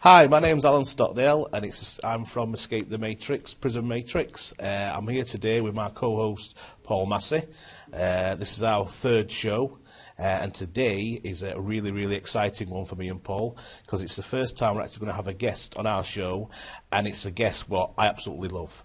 Hi, my name's Alan Stockdale, and I'm from Escape the Matrix, Prison Matrix. I'm here today with my co-host, Paul Massey. This is our third show, and today is a really, really exciting one for me and Paul, because it's the first time we're actually going to have a guest on our show, and it's a guest what I absolutely love.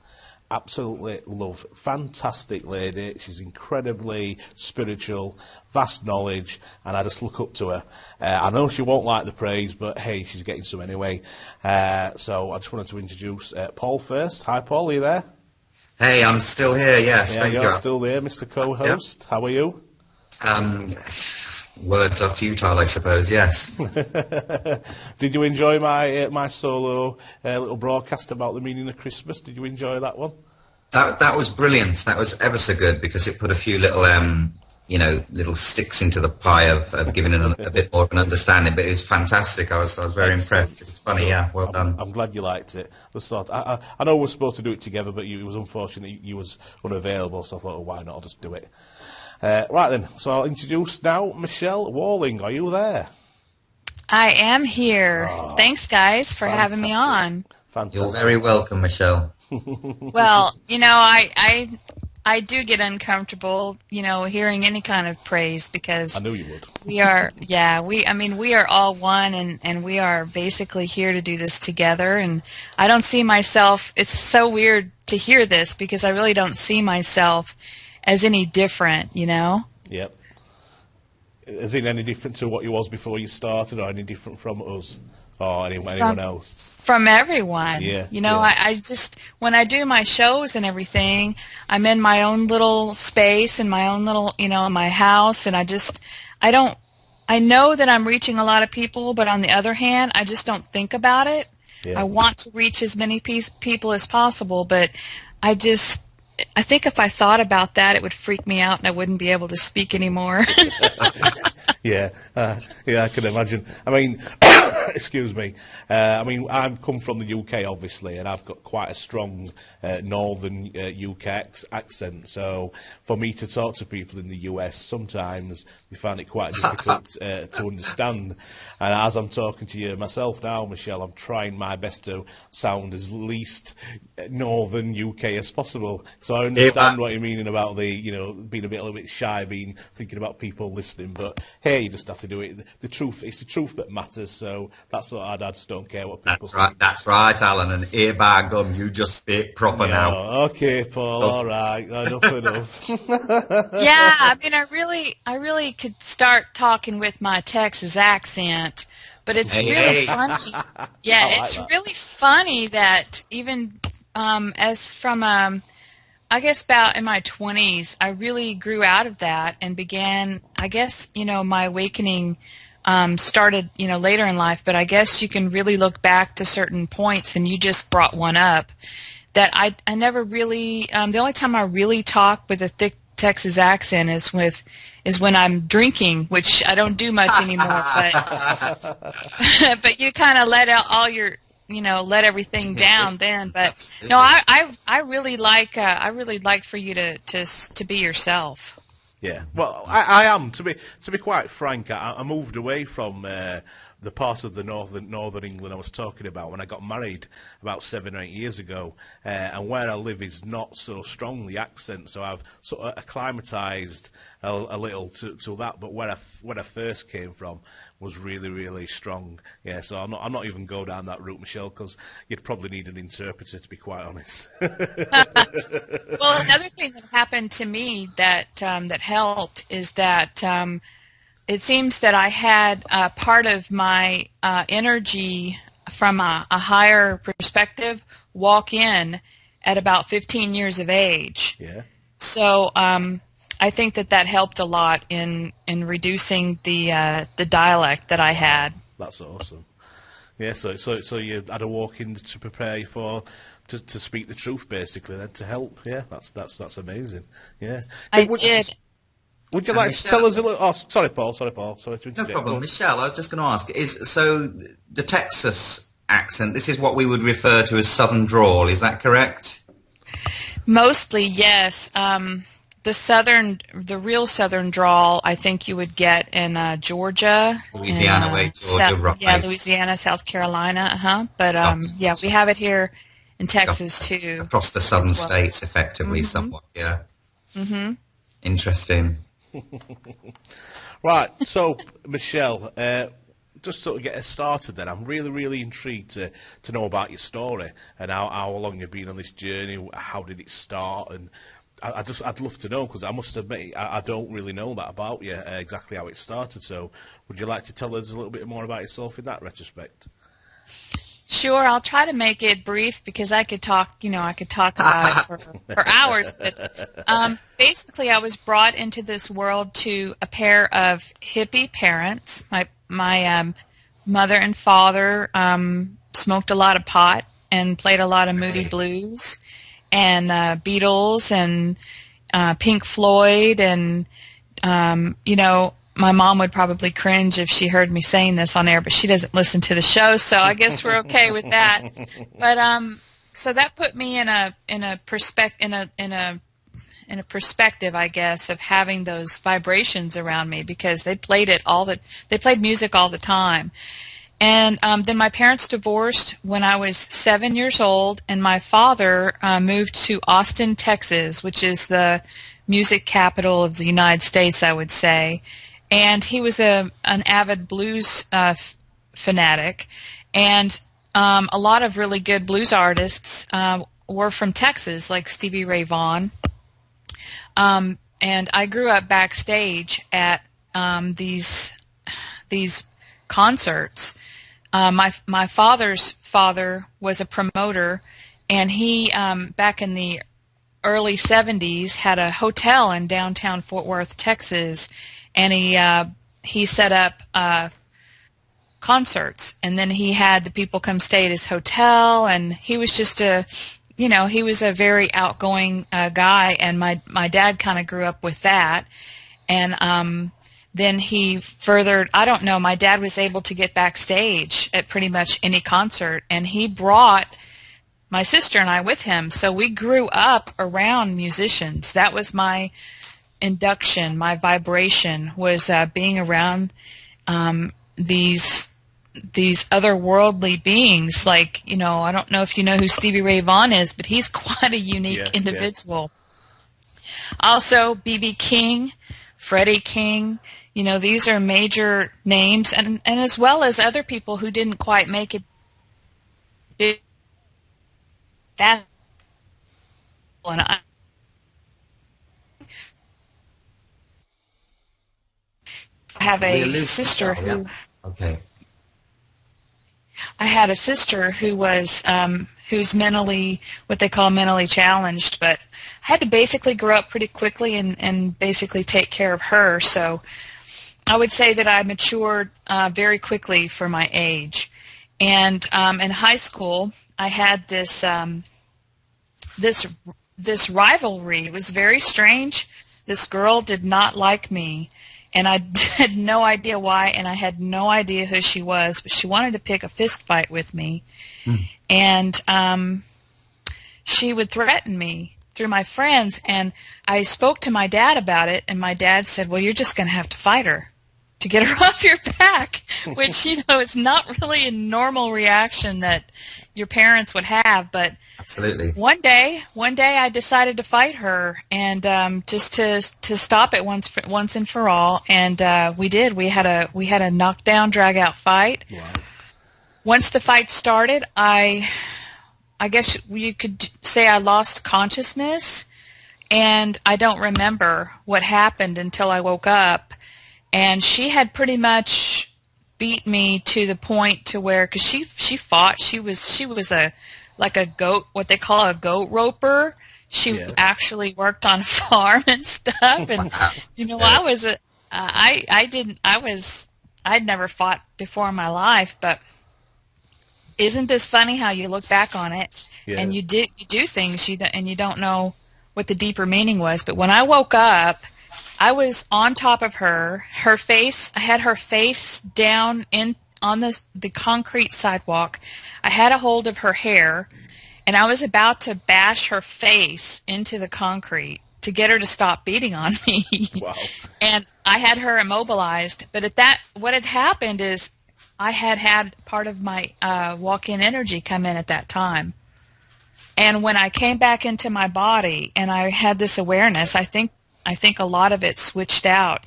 Absolutely love. Fantastic lady. She's incredibly spiritual, vast knowledge, and I just look up to her. I know she won't like the praise, but hey, she's getting some anyway. So I just wanted to introduce Paul first. Hi, Paul, are you there? Hey, I'm still here, yes. Yeah, thank you're you. still there, Mr. Co-host. Yep. How are you? Words are futile, I suppose, yes. Did you enjoy my solo little broadcast about the meaning of Christmas? Did you enjoy that one? That was brilliant. That was ever so good, because it put a few little, little sticks into the pie of giving it a bit more of an understanding. But it was fantastic. I was very impressed. It was funny, yeah. Well done. I'm glad you liked it. I know we're supposed to do it together, but it was unfortunate you was unavailable, so I thought, oh, why not? I'll just do it. Right then, so I'll introduce now Michelle Walling. Are you there? I am here. Oh, thanks, guys, for having me on. Fantastic. You're very welcome, Michelle. Well, I do get uncomfortable, hearing any kind of praise, because I knew you would. We are all one, and we are basically here to do this together. And I don't see myself. It's so weird to hear this, because I really don't see myself as any different, Yep. Is it any different to what you was before you started, or any different from us, or anyone else? From everyone. Yeah. I just, when I do my shows and everything, I'm in my own little space, in my own little, in my house, and I know that I'm reaching a lot of people, but on the other hand, I just don't think about it. Yeah. I want to reach as many people as possible, but I think if I thought about that, it would freak me out, and I wouldn't be able to speak anymore. Yeah, I can imagine. I mean, excuse me. I've come from the UK, obviously, and I've got quite a strong northern UK accent. So for me to talk to people in the US, sometimes they find it quite difficult to understand. And as I'm talking to you myself now, Michelle, I'm trying my best to sound as least northern UK as possible. So I understand what you're meaning about the, being a little bit shy, thinking about people listening. But hey, you just have to do it. The truth, it's the truth that matters. So that's what I just don't care what people think. That's right, Alan. And ear by gum, you just speak proper now. Okay, Paul. All right, enough. Yeah, I really could start talking with my Texas accent, but it's really funny. Yeah, it's really funny that even as from I guess about in my 20s, I really grew out of that and began, I guess, my awakening started, later in life, but I guess you can really look back to certain points, and you just brought one up, that I never really, the only time I really talk with a thick Texas accent is when I'm drinking, which I don't do much anymore, but you kind of let out all your, let everything down then. But no, I really like for you to be yourself. Yeah, well, I am, to be quite frank. I moved away from the part of the northern England I was talking about when I got married about 7 or 8 years ago, and where I live is not so strong, the accent, so I've sort of acclimatised a little to that. But where I first came from was really, really strong. Yeah, so I'm not even go down that route, Michelle, because you'd probably need an interpreter, to be quite honest. Well, another thing that happened to me that helped is that it seems that I had part of my energy from a higher perspective walk in at about 15 years of age. Yeah. So I think that helped a lot in reducing the dialect that I had. That's awesome. Yeah. So you had a walk in to prepare you to speak the truth, basically, then, to help. Yeah. That's amazing. Yeah. I did. Would you like to tell us a little? Oh, sorry, Paul. Sorry to interrupt. No problem, Michelle. I was just going to ask: so the Texas accent? This is what we would refer to as Southern drawl. Is that correct? Mostly, yes. the real southern drawl, I think you would get in Georgia, and Louisiana way, Georgia, yeah, right? Louisiana, South Carolina, But yeah, we Gotcha. have it here in Texas Gotcha. too, Across the southern as well. states, effectively, Mhm. somewhat. Yeah, Mhm. interesting. Right, so Michelle, just sort of get us started then. I'm really, really intrigued to know about your story and how long you've been on this journey. How did it start? And I'd love to know, because I must admit I don't really know that about you, exactly how it started. So would you like to tell us a little bit more about yourself in that retrospect? Sure, I'll try to make it brief because I could talk, I could talk about it for hours. But basically, I was brought into this world to a pair of hippie parents. My mother and father smoked a lot of pot and played a lot of Moody Hey. Blues and Beatles and Pink Floyd and my mom would probably cringe if she heard me saying this on air, but she doesn't listen to the show, so I guess we're okay with that. But so that put me in a perspective, I guess, of having those vibrations around me, because they played music all the time. And then my parents divorced when I was 7 years old, and my father moved to Austin, Texas, which is the music capital of the United States, I would say. And he was an avid blues fanatic, and a lot of really good blues artists were from Texas, like Stevie Ray Vaughan. And I grew up backstage at these concerts. My father's father was a promoter, and he back in the early 70s had a hotel in downtown Fort Worth, Texas, and he set up concerts, and then he had the people come stay at his hotel, and he was just he was a very outgoing guy, and my dad kind of grew up with that. And then he furthered, I don't know, my dad was able to get backstage at pretty much any concert, and he brought my sister and I with him. So we grew up around musicians. That was my induction, my vibration, was being around these otherworldly beings. Like, I don't know if you know who Stevie Ray Vaughan is, but he's quite a unique individual. Also, B.B. King, Freddie King, these are major names, and as well as other people who didn't quite make it big. That, and I have We a lose sister Michelle, yeah. who Okay. I had a sister who was who's what they call mentally challenged, but I had to basically grow up pretty quickly and basically take care of her. So I would say that I matured very quickly for my age. And in high school, I had this this rivalry. It was very strange. This girl did not like me, and I had no idea why, and I had no idea who she was, but she wanted to pick a fist fight with me. And she would threaten me through my friends, and I spoke to my dad about it, and my dad said, well, you're just going to have to fight her to get her off your back, which, is not really a normal reaction that your parents would have. But Absolutely. one day I decided to fight her, and just to stop it once and for all. And we did. We had a knockdown, drag out fight. Wow. Once the fight started, I guess you could say I lost consciousness, and I don't remember what happened until I woke up. And she had pretty much beat me to the point to where, because she fought, she was like a goat, what they call a goat roper. She actually worked on a farm and stuff. And I'd never fought before in my life, but isn't this funny how you look back on it and you do things and you don't know what the deeper meaning was. But when I woke up, I was on top of her. I had her face down on the concrete sidewalk. I had a hold of her hair, and I was about to bash her face into the concrete. to get her to stop beating on me. Wow. And I had her immobilized. But what had happened is I had part of my walk-in energy come in at that time. And when I came back into my body and I had this awareness, I think a lot of it switched out.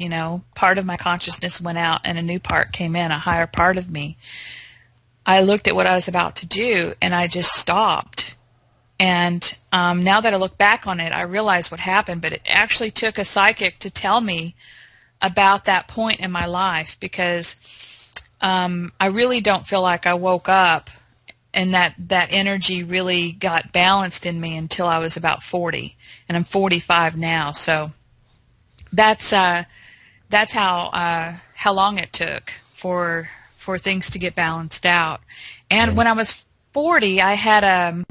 Part of my consciousness went out and a new part came in, a higher part of me. I looked at what I was about to do and I just stopped. And now that I look back on it, I realize what happened, but it actually took a psychic to tell me about that point in my life, because I really don't feel like I woke up and that energy really got balanced in me until I was about 40, and I'm 45 now. So that's how long it took for things to get balanced out. And when I was 40, I had a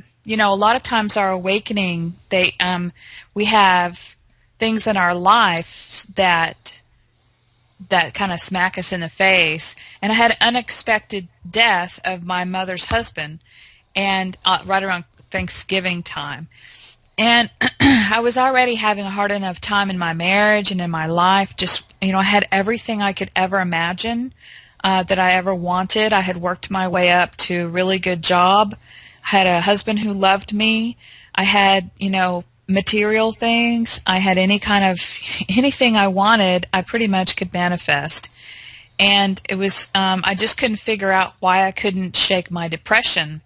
lot of times our awakening, we have things in our life that kind of smack us in the face. And I had an unexpected death of my mother's husband, and right around Thanksgiving time. And I was already having a hard enough time in my marriage and in my life. Just, I had everything I could ever imagine that I ever wanted. I had worked my way up to a really good job. I had a husband who loved me. I had, material things. I had anything I wanted, I pretty much could manifest. And it was, I just couldn't figure out why I couldn't shake my depression,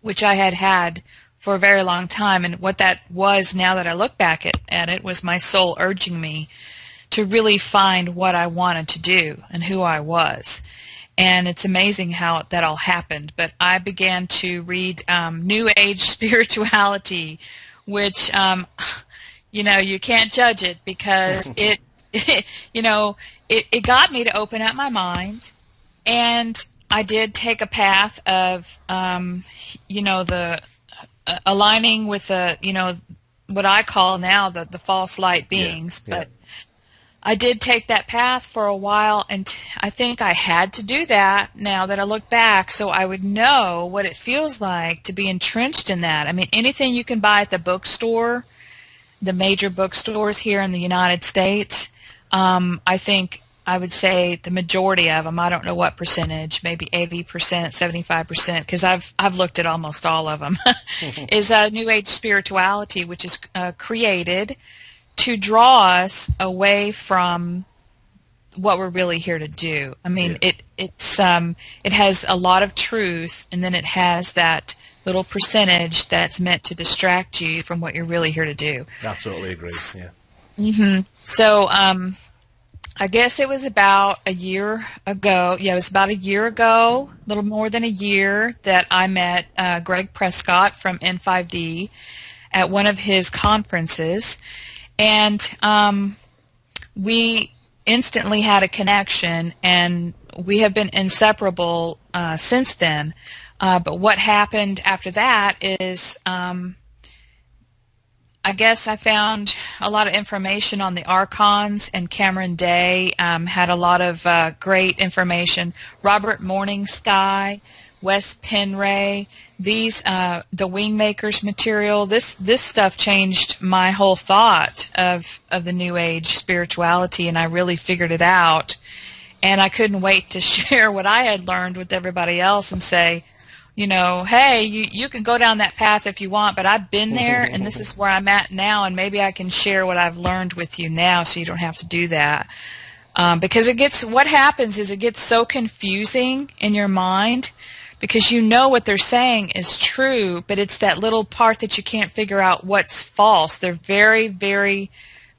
which I had for a very long time. And what that was, now that I look back at it, was my soul urging me to really find what I wanted to do and who I was. And it's amazing how that all happened. But I began to read New Age spirituality, which, you can't judge it, because it got me to open up my mind. And I did take a path of, the aligning with what I call now the false light beings. Yeah. But I did take that path for a while, and I think I had to do that now that I look back, so I would know what it feels like to be entrenched in that. I mean, anything you can buy at the bookstore, the major bookstores here in the United States, I think I would say the majority of them, I don't know what percentage, maybe 80%, 75%, because I've looked at almost all of them, is New Age spirituality, which is created to draw us away from what we're really here to do. I mean, it has a lot of truth, and then it has that little percentage that's meant to distract you from what you're really here to do. I totally agree. Yeah. Mm-hmm. So I guess it was about a year ago. Yeah, it was about a year ago, a little more than a year, that I met Greg Prescott from N5D at one of his conferences. And we instantly had a connection, and we have been inseparable since then. But what happened after that is, I guess I found a lot of information on the Archons, and Cameron Day had a lot of great information. Robert Morningsky, Wes Penray, these the Wingmakers material. This stuff changed my whole thought of the New Age spirituality, and I really figured it out. And I couldn't wait to share what I had learned with everybody else and say, hey, you can go down that path if you want, but I've been there, and this is where I'm at now, and maybe I can share what I've learned with you now, so you don't have to do that. Because what happens is it gets so confusing in your mind, because what they're saying is true, but it's that little part that you can't figure out what's false. They're very, very,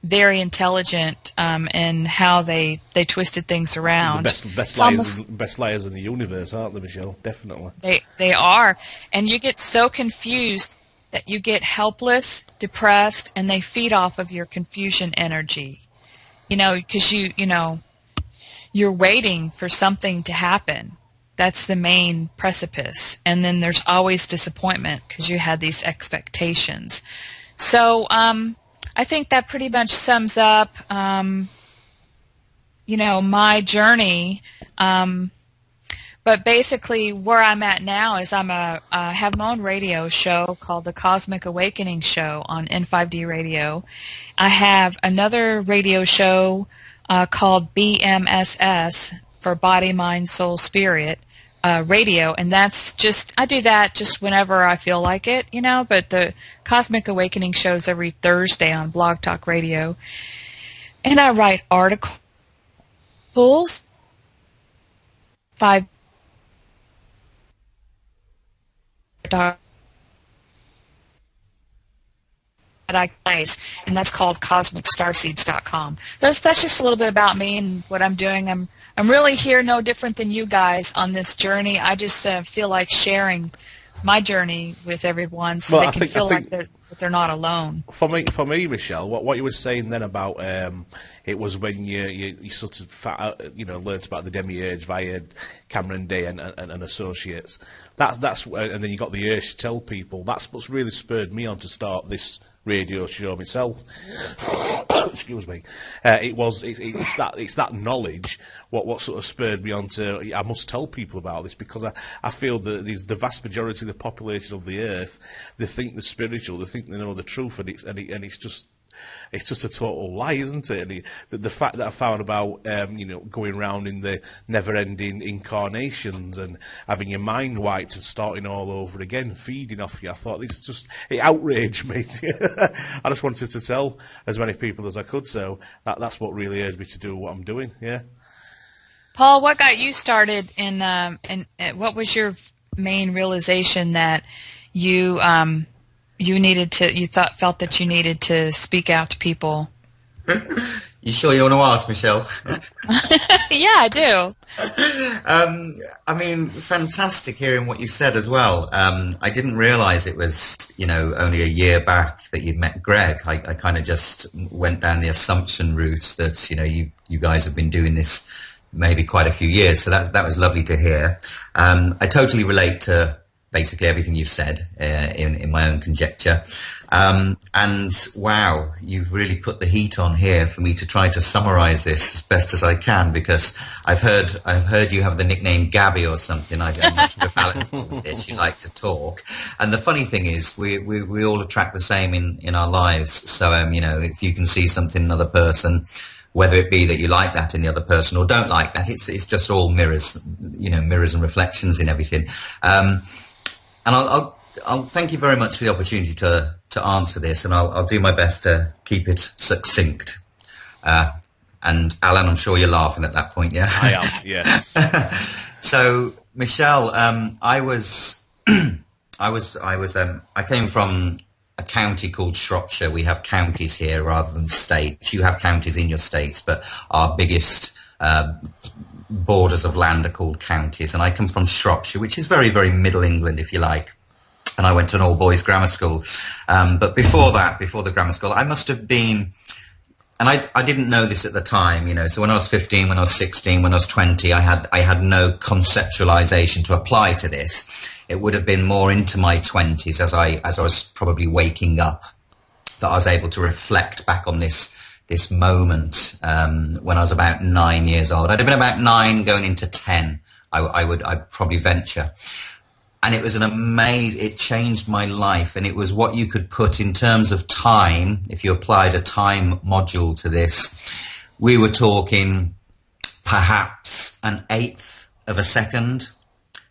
very intelligent in how they twisted things around. The best liars in the universe, aren't they, Michelle? Definitely. They are. And you get so confused that you get helpless, depressed, and they feed off of your confusion energy. Because you're waiting for something to happen. That's the main precipice. And then there's always disappointment because you had these expectations. So I think that pretty much sums up, my journey. But basically, where I'm at now is I have my own radio show called the Cosmic Awakening Show on N5D Radio. I have another radio show called BMSS for Body, Mind, Soul, Spirit radio, and I do that just whenever I feel like it, But the Cosmic Awakening show is every Thursday on Blog Talk Radio, and I write articles. 5 that I place, and that's called CosmicStarseeds.com. That's just a little bit about me and what I'm doing. I'm really here, no different than you guys on this journey. I just feel like sharing my journey with everyone, so they can feel like they're not alone. For me, Michelle, what you were saying then about it was when you sort of learnt about the Demiurge via Cameron Day and Associates. That's and then you got the urge to tell people. That's what's really spurred me on to start this radio show myself. Excuse me. It's that knowledge what sort of spurred me on to. I must tell people about this, because I feel that the vast majority of the population of the earth, they think they're spiritual, they think they know the truth, and it's just a total lie, isn't it? And the fact that I found about going around in the never-ending incarnations and having your mind wiped and starting all over again, feeding off you, I thought it outraged me. I just wanted to tell as many people as I could, so that's what really urged me to do what I'm doing. Yeah. Paul, what got you started in what was your main realization that you felt that you needed to speak out to people? You sure you want to ask, Michelle? Yeah, I do. I mean, fantastic hearing what you said as well. I didn't realize it was, only a year back that you'd met Greg. I kind of just went down the assumption route that, you guys have been doing this maybe quite a few years. So that was lovely to hear. I totally relate to basically everything you've said in my own conjecture. And wow, you've really put the heat on here for me to try to summarize this as best as I can, because I've heard you have the nickname Gabby or something. I'm not sure if Alex called this. You like to talk. And the funny thing is we all attract the same in our lives. So, if you can see something in another person, whether it be that you like that in the other person or don't like that, it's just all mirrors, mirrors and reflections in everything. And I'll thank you very much for the opportunity to answer this, and I'll do my best to keep it succinct. And Alan, I'm sure you're laughing at that point, yeah? I am, yes. So, Michelle, I came from a county called Shropshire. We have counties here rather than states. You have counties in your states, but our biggest borders of land are called counties, and I come from Shropshire, which is very, very middle England, if you like, and I went to an all-boys grammar school. But before the grammar school, I must have been, and I didn't know this at the time, so when I was 15, when I was 16, when I was 20, I had no conceptualization to apply to this. It would have been more into my 20s as I was probably waking up that I was able to reflect back on this moment when I was about 9 years old. I'd have been about 9 going into 10, I'd probably venture. And it was it changed my life, and it was what you could put in terms of time. If you applied a time module to this, we were talking perhaps an eighth of a second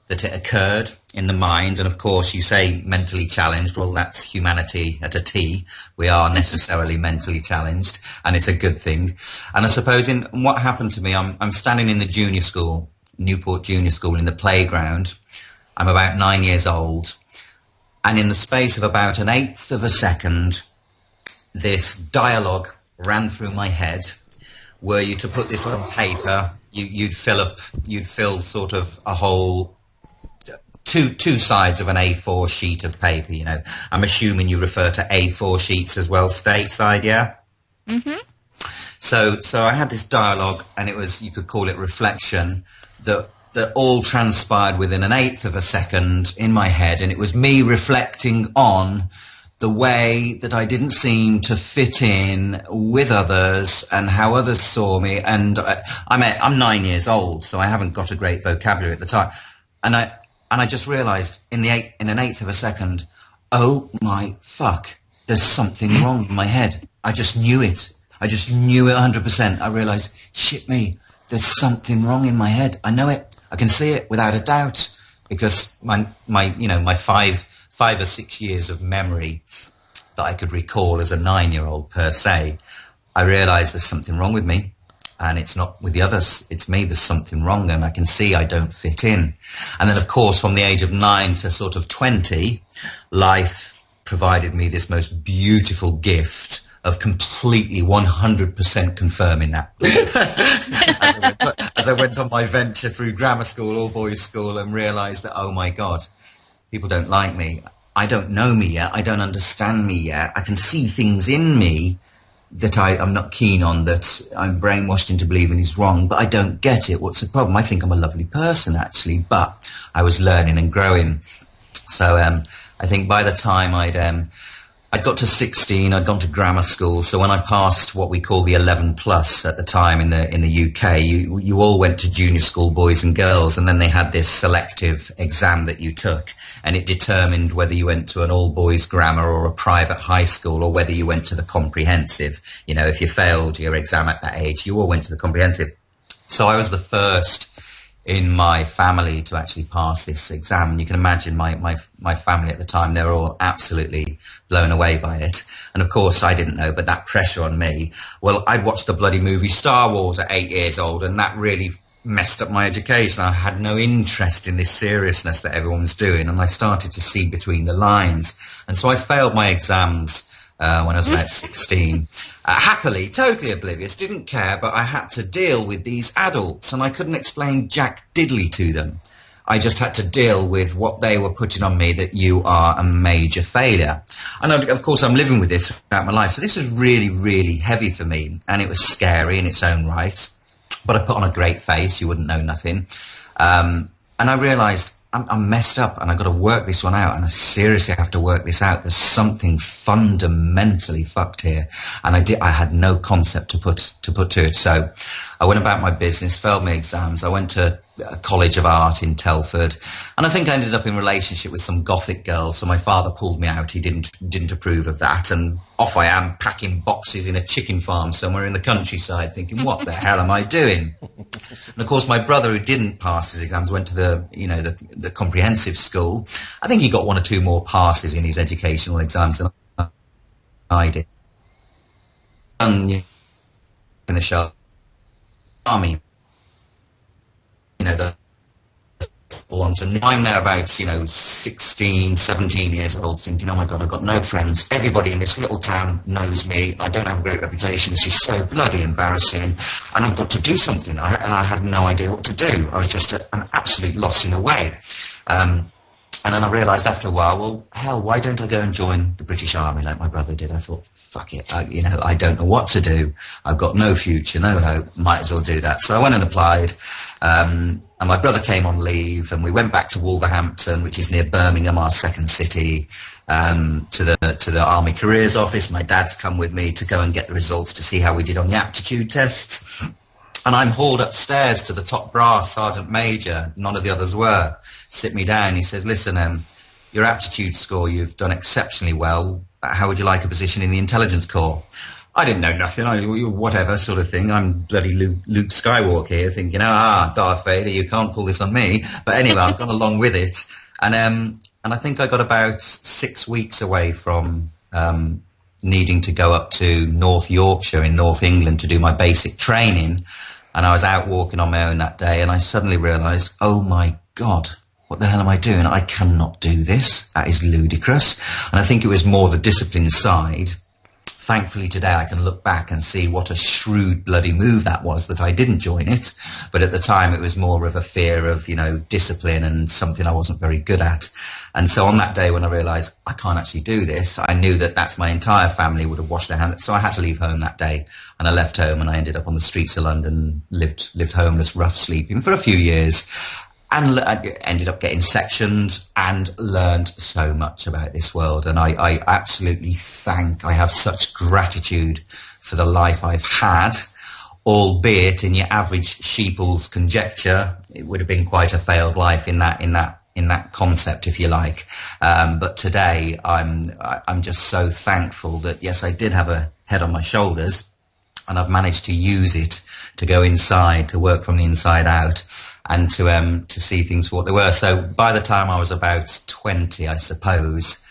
that it occurred in the mind. And of course, you say mentally challenged. Well, that's humanity at a T. We are necessarily mentally challenged, and it's a good thing. And I suppose in what happened to me, I'm standing in the junior school, Newport Junior School, in the playground. I'm about 9 years old. And in the space of about an eighth of a second, this dialogue ran through my head. Were you to put this on paper, you'd fill sort of a whole two sides of an A4 sheet of paper, I'm assuming you refer to A4 sheets as well, stateside, yeah? Mm-hmm. So I had this dialogue, and it was, you could call it reflection, that all transpired within an eighth of a second in my head, and it was me reflecting on the way that I didn't seem to fit in with others and how others saw me. And I'm 9 years old, so I haven't got a great vocabulary at the time. And I just realised in an eighth of a second, oh my fuck, there's something wrong in my head. I just knew it. I just knew it 100%. I realised, shit me, there's something wrong in my head. I know it. I can see it without a doubt, because my 5 or 6 years of memory that I could recall as a 9-year-old per se, I realised there's something wrong with me, and it's not with the others, it's me. There's something wrong, and I can see I don't fit in. And then, of course, from the age of 9 to sort of 20, life provided me this most beautiful gift of completely 100% confirming that. as I went on my venture through grammar school, all boys school, and realised that, oh my God, people don't like me. I don't know me yet. I don't understand me yet. I can see things in me that I'm not keen on, that I'm brainwashed into believing is wrong, but I don't get it. What's the problem? I think I'm a lovely person, actually, but I was learning and growing. So I think by the time I'd got to 16, I'd gone to grammar school. So when I passed what we call the 11 plus at the time in the UK, you all went to junior school, boys and girls, and then they had this selective exam that you took, and it determined whether you went to an all boys grammar or a private high school, or whether you went to the comprehensive. You know, if you failed your exam at that age, you all went to the comprehensive. So I was the first in my family to actually pass this exam. And you can imagine my family at the time, they were all absolutely blown away by it. And of course I didn't know, but that pressure on me, well, I'd watched the bloody movie Star Wars at 8 years old, and that really messed up my education. I had no interest in this seriousness that everyone was doing, and I started to see between the lines. And so I failed my exams when I was about 16. Happily, totally oblivious, didn't care, but I had to deal with these adults, and I couldn't explain jack diddly to them. I just had to deal with what they were putting on me, that you are a major failure. And of course, I'm living with this throughout my life. So this was really, really heavy for me, and it was scary in its own right. But I put on a great face, you wouldn't know nothing. And I realised I'm messed up, and I've got to work this one out, and I seriously have to work this out. There's something fundamentally fucked here, and I had no concept to put to it. So I went about my business, failed my exams. I went to a college of art in Telford, and I think I ended up in a relationship with some gothic girl. So my father pulled me out. He didn't approve of that, and off I am packing boxes in a chicken farm somewhere in the countryside, thinking, what the hell am I doing? And of course, my brother, who didn't pass his exams, went to the comprehensive school. I think he got 1 or 2 more passes in his educational exams than I did. And in the show, army, the ones, and I'm there about 16, 17 years old, thinking, oh my God, I've got no friends. Everybody in this little town knows me. I don't have a great reputation. This is so bloody embarrassing, and I've got to do something. And I had no idea what to do. I was just an absolute loss in a way. And then I realised after a while, well, hell, why don't I go and join the British Army like my brother did? I thought, fuck it, I don't know what to do. I've got no future, no hope, might as well do that. So I went and applied, and my brother came on leave, and we went back to Wolverhampton, which is near Birmingham, our second city, to the Army Careers Office. My dad's come with me to go and get the results to see how we did on the aptitude tests. And I'm hauled upstairs to the top brass, Sergeant Major. None of the others were. Sit me down. He says, listen, your aptitude score, you've done exceptionally well. How would you like a position in the intelligence corps? I didn't know nothing. Whatever sort of thing. I'm bloody Luke Skywalker here, thinking, Darth Vader, you can't pull this on me. But anyway, I've gone along with it. And I think I got about 6 weeks away from needing to go up to North Yorkshire in North England to do my basic training. And I was out walking on my own that day, and I suddenly realised, oh my God, what the hell am I doing? I cannot do this. That is ludicrous. And I think it was more the discipline side. Thankfully today I can look back and see what a shrewd bloody move that was, that I didn't join it. But at the time it was more of a fear of, discipline and something I wasn't very good at. And so on that day when I realised I can't actually do this, I knew that that's my entire family would have washed their hands. So I had to leave home that day, and I left home, and I ended up on the streets of London, lived homeless, rough sleeping for a few years. I ended up getting sectioned and learned so much about this world. And I absolutely I have such gratitude for the life I've had, albeit in your average sheeple's conjecture, it would have been quite a failed life in that concept, if you like. But today I'm just so thankful that, yes, I did have a head on my shoulders, and I've managed to use it to go inside, to work from the inside out, and to see things for what they were. So by the time I was about 20, I suppose,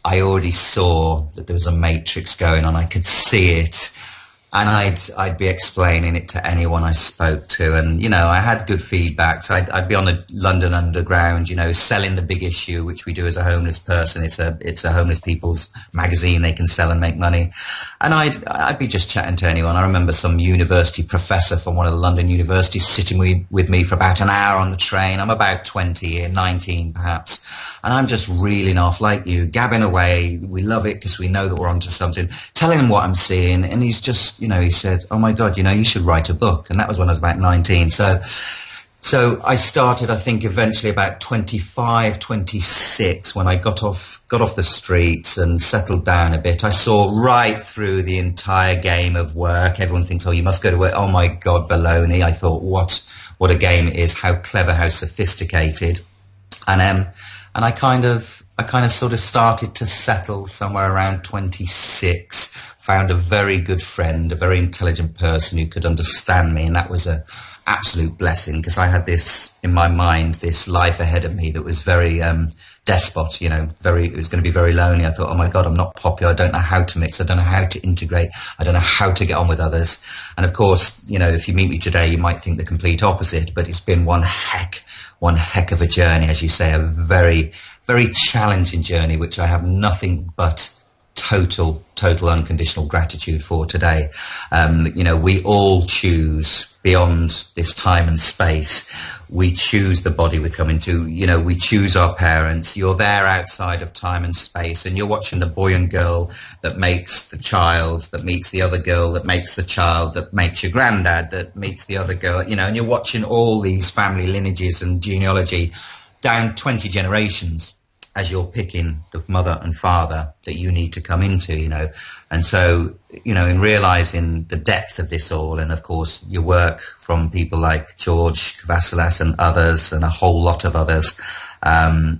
I already saw that there was a matrix going on. I could see it, and I'd be explaining it to anyone I spoke to, and I had good feedback. So I'd be on the London Underground, selling the big issue, which we do as a homeless person. It's a homeless people's magazine they can sell and make money, and I'd be just chatting to anyone. I remember some university professor from one of the London universities sitting with me for about an hour on the train. I'm about 20 or 19 perhaps, and I'm just reeling off like you, gabbing away. We love it because we know that we're onto something, telling him what I'm seeing, and he's just, he said, "Oh my God, you should write a book." And that was when I was about 19. So I started, I think, eventually about 25, 26, when I got off the streets and settled down a bit. I saw right through the entire game of work. Everyone thinks, "Oh, you must go to work." Oh my God, baloney. I thought, what a game it is, how clever, how sophisticated. And I kind of sort of started to settle somewhere around 26, found a very good friend, a very intelligent person who could understand me, and that was a absolute blessing, because I had this in my mind, this life ahead of me that was very despot, it was going to be very lonely. I thought, oh my God, I'm not popular. I don't know how to mix. I don't know how to integrate. I don't know how to get on with others. And of course, if you meet me today, you might think the complete opposite, but it's been one heck of a journey, as you say, a very, very challenging journey, which I have nothing but total unconditional gratitude for today. We all choose beyond this time and space. We choose the body we come into. We choose our parents. You're there outside of time and space, and you're watching the boy and girl that makes the child, that meets the other girl, that makes the child, that makes your granddad, that meets the other girl, and you're watching all these family lineages and genealogy down 20 generations as you're picking the mother and father that you need to come into, And so, in realizing the depth of this all, and of course your work from people like George Vassilas and others, and a whole lot of others, I'm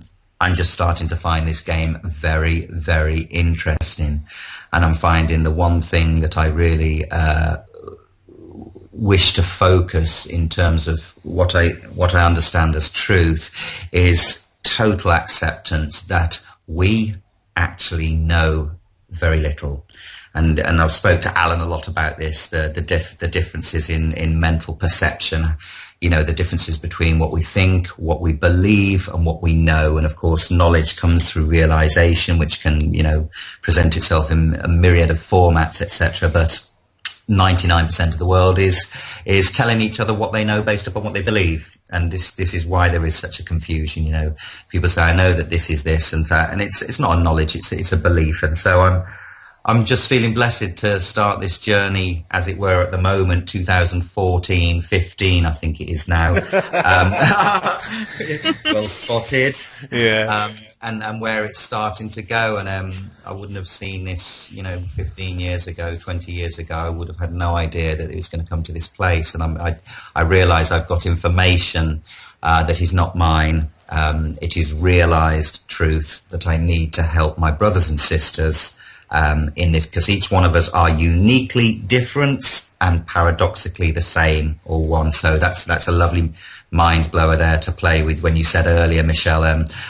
just starting to find this game very, very interesting. And I'm finding the one thing that I really wish to focus in terms of what I understand as truth is total acceptance that we actually know very little. And I've spoke to Alan a lot about this, the differences in mental perception, the differences between what we think, what we believe, and what we know. And of course, knowledge comes through realization, which can, present itself in a myriad of formats, etc. But 99% of the world is telling each other what they know based upon what they believe. And this is why there is such a confusion. People say, I know that this is this and that, and it's not a knowledge, it's a belief. And so I'm just feeling blessed to start this journey, as it were, at the moment, 2014, 15, I think it is now. Well spotted. Yeah. And where it's starting to go. And I wouldn't have seen this, 15 years ago, 20 years ago. I would have had no idea that it was going to come to this place. And I realise I've got information that is not mine. It is realised truth that I need to help my brothers and sisters in this, because each one of us are uniquely different and paradoxically the same, or one. So that's a lovely mind blower there to play with. When you said earlier, Michelle,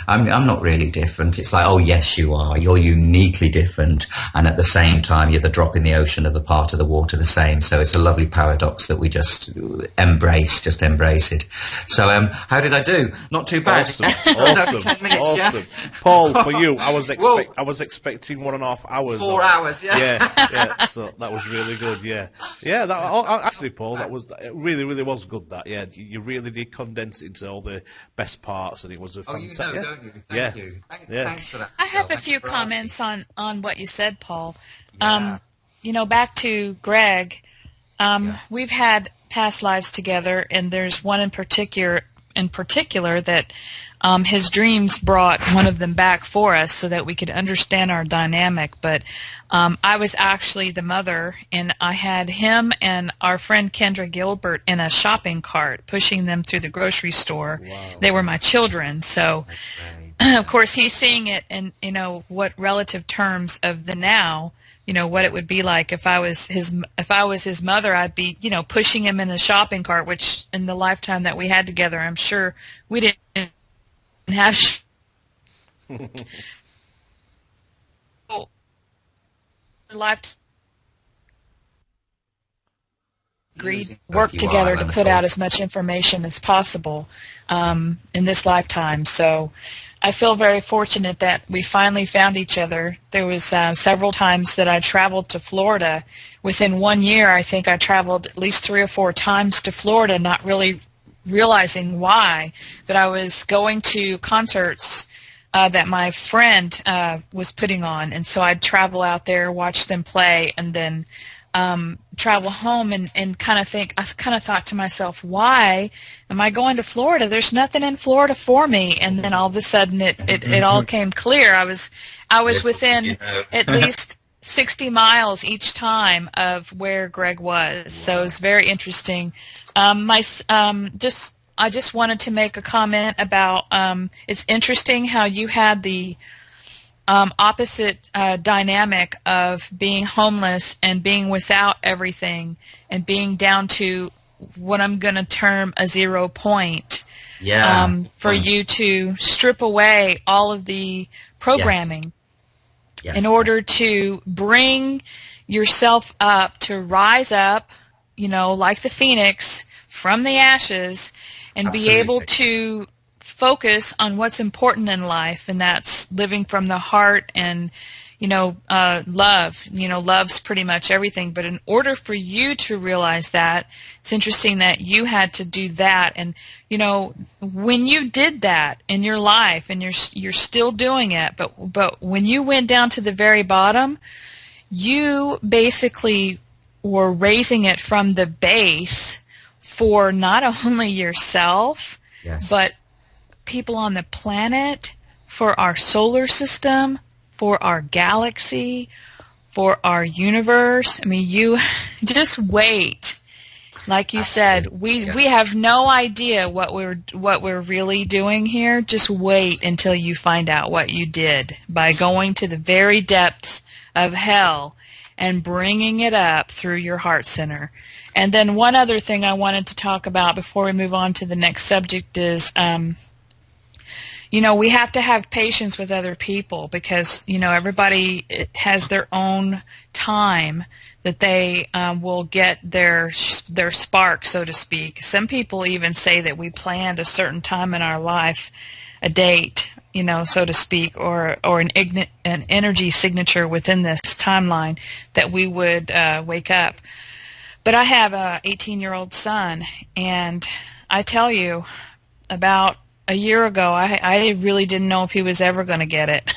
I'm not really different. It's like, oh yes, you are. You're uniquely different, and at the same time, you're the drop in the ocean of the part of the water the same. So it's a lovely paradox that we just embrace it. So how did I do? Not too bad. Awesome. 10 minutes, awesome. Yeah? Paul, for you, I was expecting 1.5 hours. 4 hours, yeah. Yeah. So that was really good. Yeah. Actually, Paul, it really, really was good. That, yeah, you really did condense it into all the best parts, and it was a fantastic. Oh, you know, don't you? Thank you. Thanks for that. I have a few comments on what you said, Paul. Yeah. Back to Greg. We've had past lives together, and there's one in particular in particular that his dreams brought one of them back for us so that we could understand our dynamic. But I was actually the mother, and I had him and our friend Kendra Gilbert in a shopping cart, pushing them through the grocery store. Wow. They were my children, so of course he's seeing it in, what relative terms of the now. What it would be like if I was his mother. I'd be, pushing him in a shopping cart, which in the lifetime that we had together, I'm sure we didn't have lifetime agreed work together to put out as much information as possible in this lifetime. So I feel very fortunate that we finally found each other. There was several times that I traveled to Florida. Within 1 year, I think I traveled at least 3 or 4 times to Florida, not really realizing why. But I was going to concerts that my friend was putting on, and so I'd travel out there, watch them play, and then travel home and kind of think, I kind of thought to myself, why am I going to Florida? There's nothing in Florida for me. And then all of a sudden it all came clear. I was within at least 60 miles each time of where Greg was. Wow. So it was very interesting. I just wanted to make a comment about, it's interesting how you had the opposite dynamic of being homeless and being without everything and being down to what I'm going to term a 0 point. Yeah. For you to strip away all of the programming in order to bring yourself up, to rise up, like the phoenix from the ashes, and be able to focus on what's important in life, and that's living from the heart and, love. Love's pretty much everything. But in order for you to realize that, it's interesting that you had to do that. And, when you did that in your life, and you're still doing it, but when you went down to the very bottom, you basically were raising it from the base for not only yourself, but people on the planet, for our solar system, for our galaxy, for our universe. I mean, you just wait. Like you said, we have no idea what we're really doing here. Just wait until you find out what you did by going to the very depths of hell and bringing it up through your heart center. And then one other thing I wanted to talk about before we move on to the next subject is, we have to have patience with other people because, everybody has their own time that they will get their spark, so to speak. Some people even say that we planned a certain time in our life, a date, so to speak, or an energy signature within this timeline that we would wake up. But I have a 18-year-old son, and I tell you, about a year ago, I really didn't know if he was ever going to get it,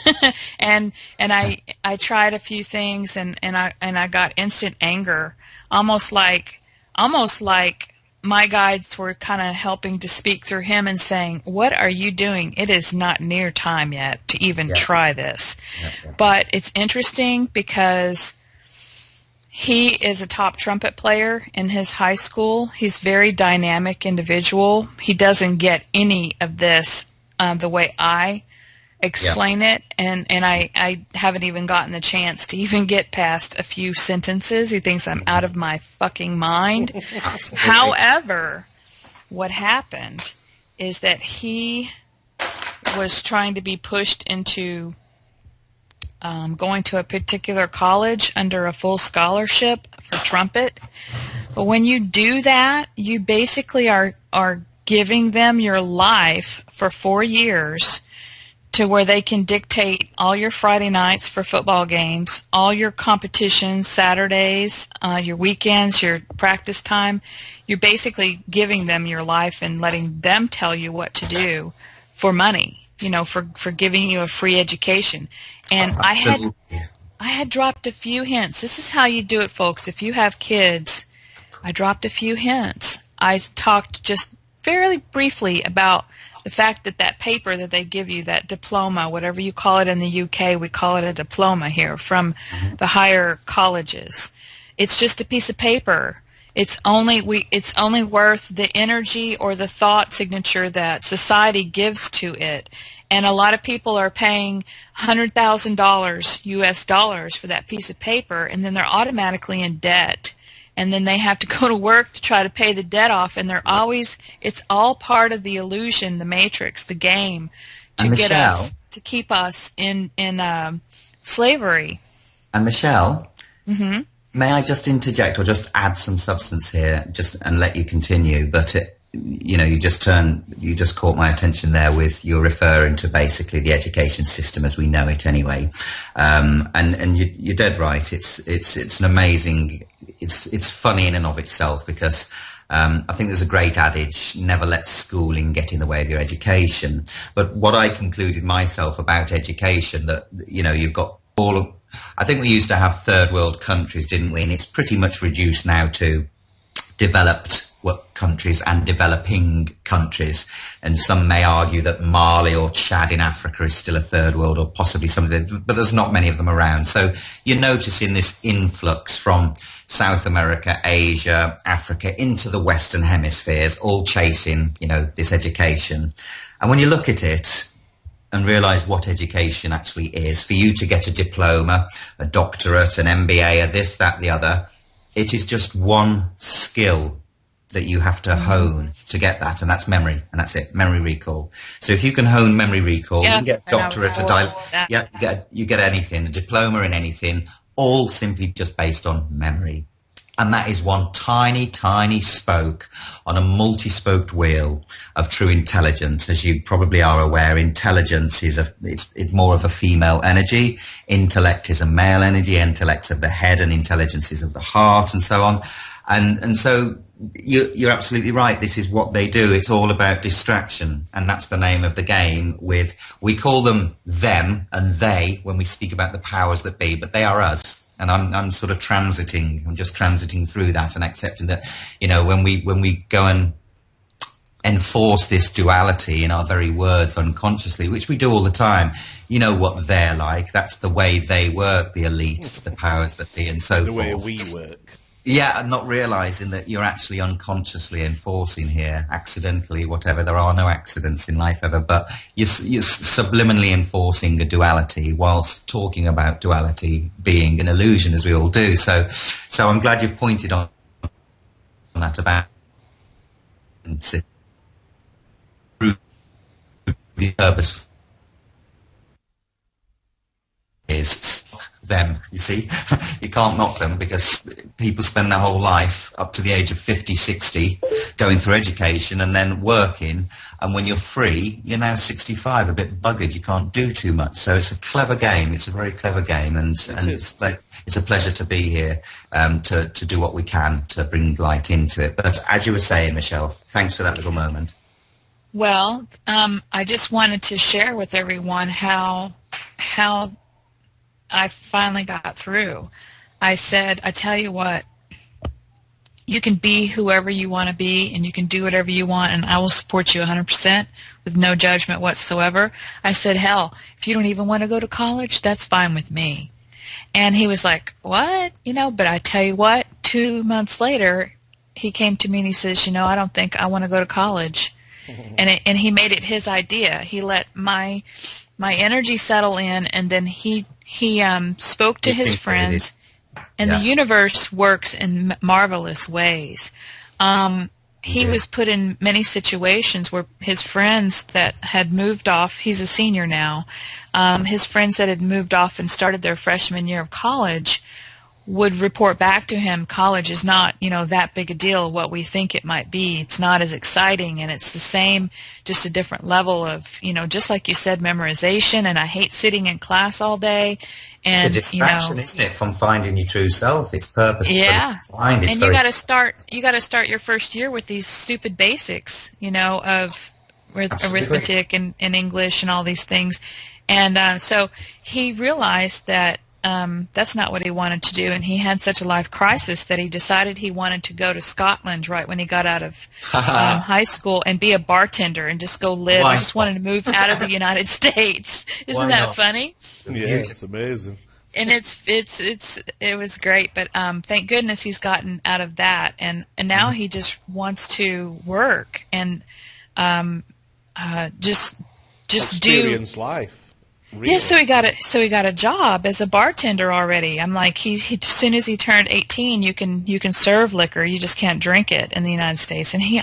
and I tried a few things, and I got instant anger, almost like my guides were kind of helping to speak through him and saying, "What are you doing? It is not near time yet to even try this." But it's interesting because he is a top trumpet player in his high school. He's a very dynamic individual. He doesn't get any of this the way I explain it, and I haven't even gotten the chance to even get past a few sentences. He thinks I'm out of my fucking mind. However, what happened is that he was trying to be pushed into going to a particular college under a full scholarship for trumpet. But when you do that, you basically are giving them your life for 4 years to where they can dictate all your Friday nights for football games, all your competitions, Saturdays, your weekends, your practice time. You're basically giving them your life and letting them tell you what to do for money, for giving you a free education. And I had dropped a few hints. This is how you do it, folks. If you have kids, I dropped a few hints. I talked just fairly briefly about the fact that that paper that they give you, that diploma, whatever you call it in the UK, we call it a diploma here from the higher colleges. It's just a piece of paper. It's only worth the energy or the thought signature that society gives to it. And a lot of people are paying $100,000 US dollars for that piece of paper, and then they're automatically in debt. And then they have to go to work to try to pay the debt off, and it's all part of the illusion, the matrix, the game, to get us, to keep us in slavery. And Michelle, may I just interject or just add some substance here, and let you continue? But you just caught my attention there with you're referring to basically the education system as we know it anyway, and you're dead right. It's an amazing. It's funny in and of itself because I think there's a great adage: never let schooling get in the way of your education. But what I concluded myself about education, that you've got all of. I think we used to have third world countries, didn't we? And it's pretty much reduced now to developed countries and developing countries. And some may argue that Mali or Chad in Africa is still a third world, or possibly something, but there's not many of them around. So you're noticing this influx from South America, Asia, Africa into the Western hemispheres, all chasing, this education. And when you look at it and realize what education actually is, for you to get a diploma, a doctorate, an MBA, a this, that, the other, it is just one skill that you have to hone to get that, and that's memory, and that's it, memory recall. So if you can hone memory recall, you can get a doctorate, you get anything, a diploma in anything, all simply just based on memory. And that is one tiny, tiny spoke on a multi-spoked wheel of true intelligence. As you probably are aware, intelligence is it's more of a female energy. Intellect is a male energy. Intellect's of the head, and intelligence is of the heart, and so on. And so you're absolutely right. This is what they do. It's all about distraction, and that's the name of the game. We call them and they when we speak about the powers that be, but they are us. And I'm sort of transiting. I'm just transiting through that and accepting that, when we go and enforce this duality in our very words unconsciously, which we do all the time, what they're like. That's the way they work, the elites, the powers that be, and so forth. The way we work. Yeah, and not realising that you're actually unconsciously enforcing here, accidentally, whatever. There are no accidents in life ever, but you're subliminally enforcing a duality whilst talking about duality being an illusion, as we all do. So I'm glad you've pointed on that about the purpose is them, you see. You can't knock them because people spend their whole life up to the age of 50, 60 going through education and then working, and when you're free, you're now 65, a bit buggered, you can't do too much. So it's a clever game, it's a very clever game, and it's a pleasure to be here to do what we can to bring light into it. But as you were saying, Michelle, thanks for that little moment. Well, I just wanted to share with everyone how I finally got through. I said, I tell you what, you can be whoever you want to be, and you can do whatever you want, and I will support you 100% with no judgment whatsoever. I said, hell, if you don't even want to go to college, that's fine with me. And he was like, what? But I tell you what, 2 months later, he came to me and he says, I don't think I want to go to college. And he made it his idea. He let my energy settle in, and then he spoke to his friends, and the universe works in marvelous ways. He was put in many situations where his friends that had moved off, he's a senior now, his friends that had moved off and started their freshman year of college would report back to him, college is not, that big a deal what we think it might be. It's not as exciting, and it's the same, just a different level of, just like you said, memorization, and I hate sitting in class all day. And, it's a distraction, isn't it, from finding your true self? It's purpose. Yeah, and you got to start your first year with these stupid basics, of arithmetic and English and all these things. And so he realized that that's not what he wanted to do, and he had such a life crisis that he decided he wanted to go to Scotland right when he got out of high school and be a bartender and just go live. Why He just wanted to move out of the United States. Isn't Why that not? funny? Yeah, it's amazing. And it was great, but thank goodness he's gotten out of that, and now he just wants to work and just do. Experience life. Really. Yeah, so he got a job as a bartender already. I'm like, he as soon as he turned 18, you can serve liquor, you just can't drink it in the United States. And he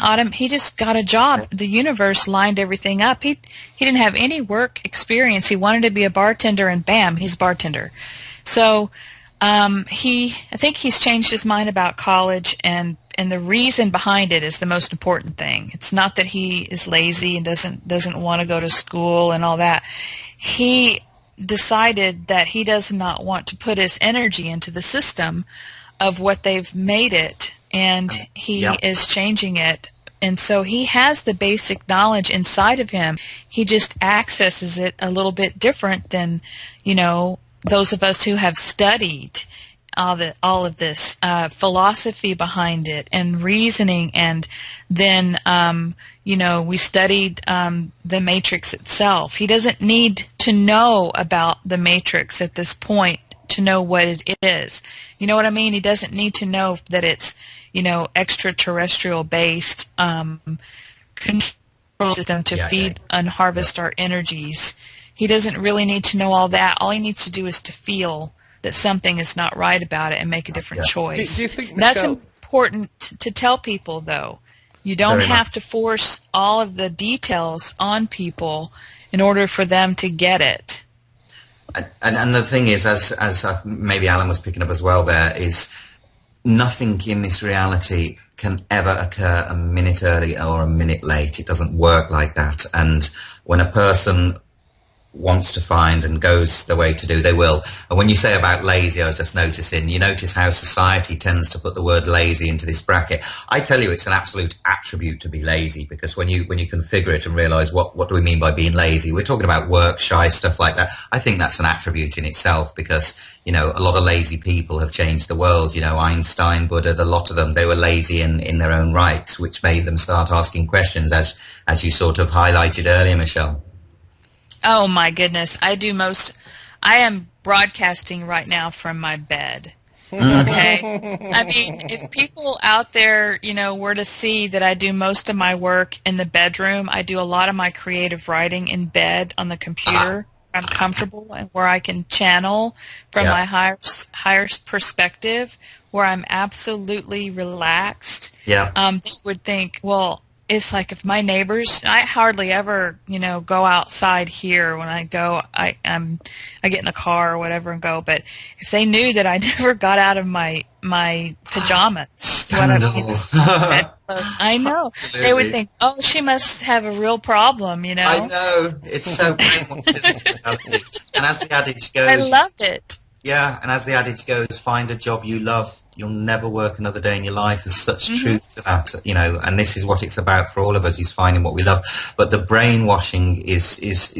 just got a job. The universe lined everything up. He didn't have any work experience. He wanted to be a bartender, and bam, he's a bartender. So I think he's changed his mind about college, and the reason behind it is the most important thing. It's not that he is lazy and doesn't want to go to school and all that. He decided that he does not want to put his energy into the system of what they've made it, and he is changing it. And so he has the basic knowledge inside of him. He just accesses it a little bit different than, those of us who have studied all of this philosophy behind it and reasoning, and then we studied the matrix itself. He doesn't need to know about the matrix at this point to know what it is. You know what I mean? He doesn't need to know that it's extraterrestrial based control system to feed and harvest our energies. He doesn't really need to know all that. All he needs to do is to feel that something is not right about it and make a different choice. Do you think, That's Michelle, important to tell people, though. You don't Very have much. to force all of the details on people in order for them to get it. And the thing is, as maybe Alan was picking up as well there, is nothing in this reality can ever occur a minute early or a minute late. It doesn't work like that. And when a person wants to find and goes the way to do, they will. And when you say about lazy, I was just noticing, you notice how society tends to put the word lazy into this bracket. I tell you, it's an absolute attribute to be lazy, because when you configure it and realize what do we mean by being lazy, we're talking about work, shy, stuff like that. I think that's an attribute in itself, because a lot of lazy people have changed the world. Einstein, Buddha, the lot of them, they were lazy in their own rights, which made them start asking questions, as you sort of highlighted earlier, Michelle. Oh my goodness. I am broadcasting right now from my bed. Okay. I mean, if people out there, were to see that I do most of my work in the bedroom, I do a lot of my creative writing in bed on the computer. I'm comfortable and where I can channel from my higher perspective, where I'm absolutely relaxed. Yeah. They would think, well, it's like if my neighbors, I hardly ever, go outside here. When I go, I get in the car or whatever and go. But if they knew that I never got out of my pajamas, I know. Absolutely. They would think, oh, she must have a real problem, I know. It's so brainwashed, isn't it, reality? And as the adage goes, I loved it. Yeah, and as the adage goes, find a job you love. You'll never work another day in your life. There's such truth to that, and this is what it's about for all of us, is finding what we love. But the brainwashing is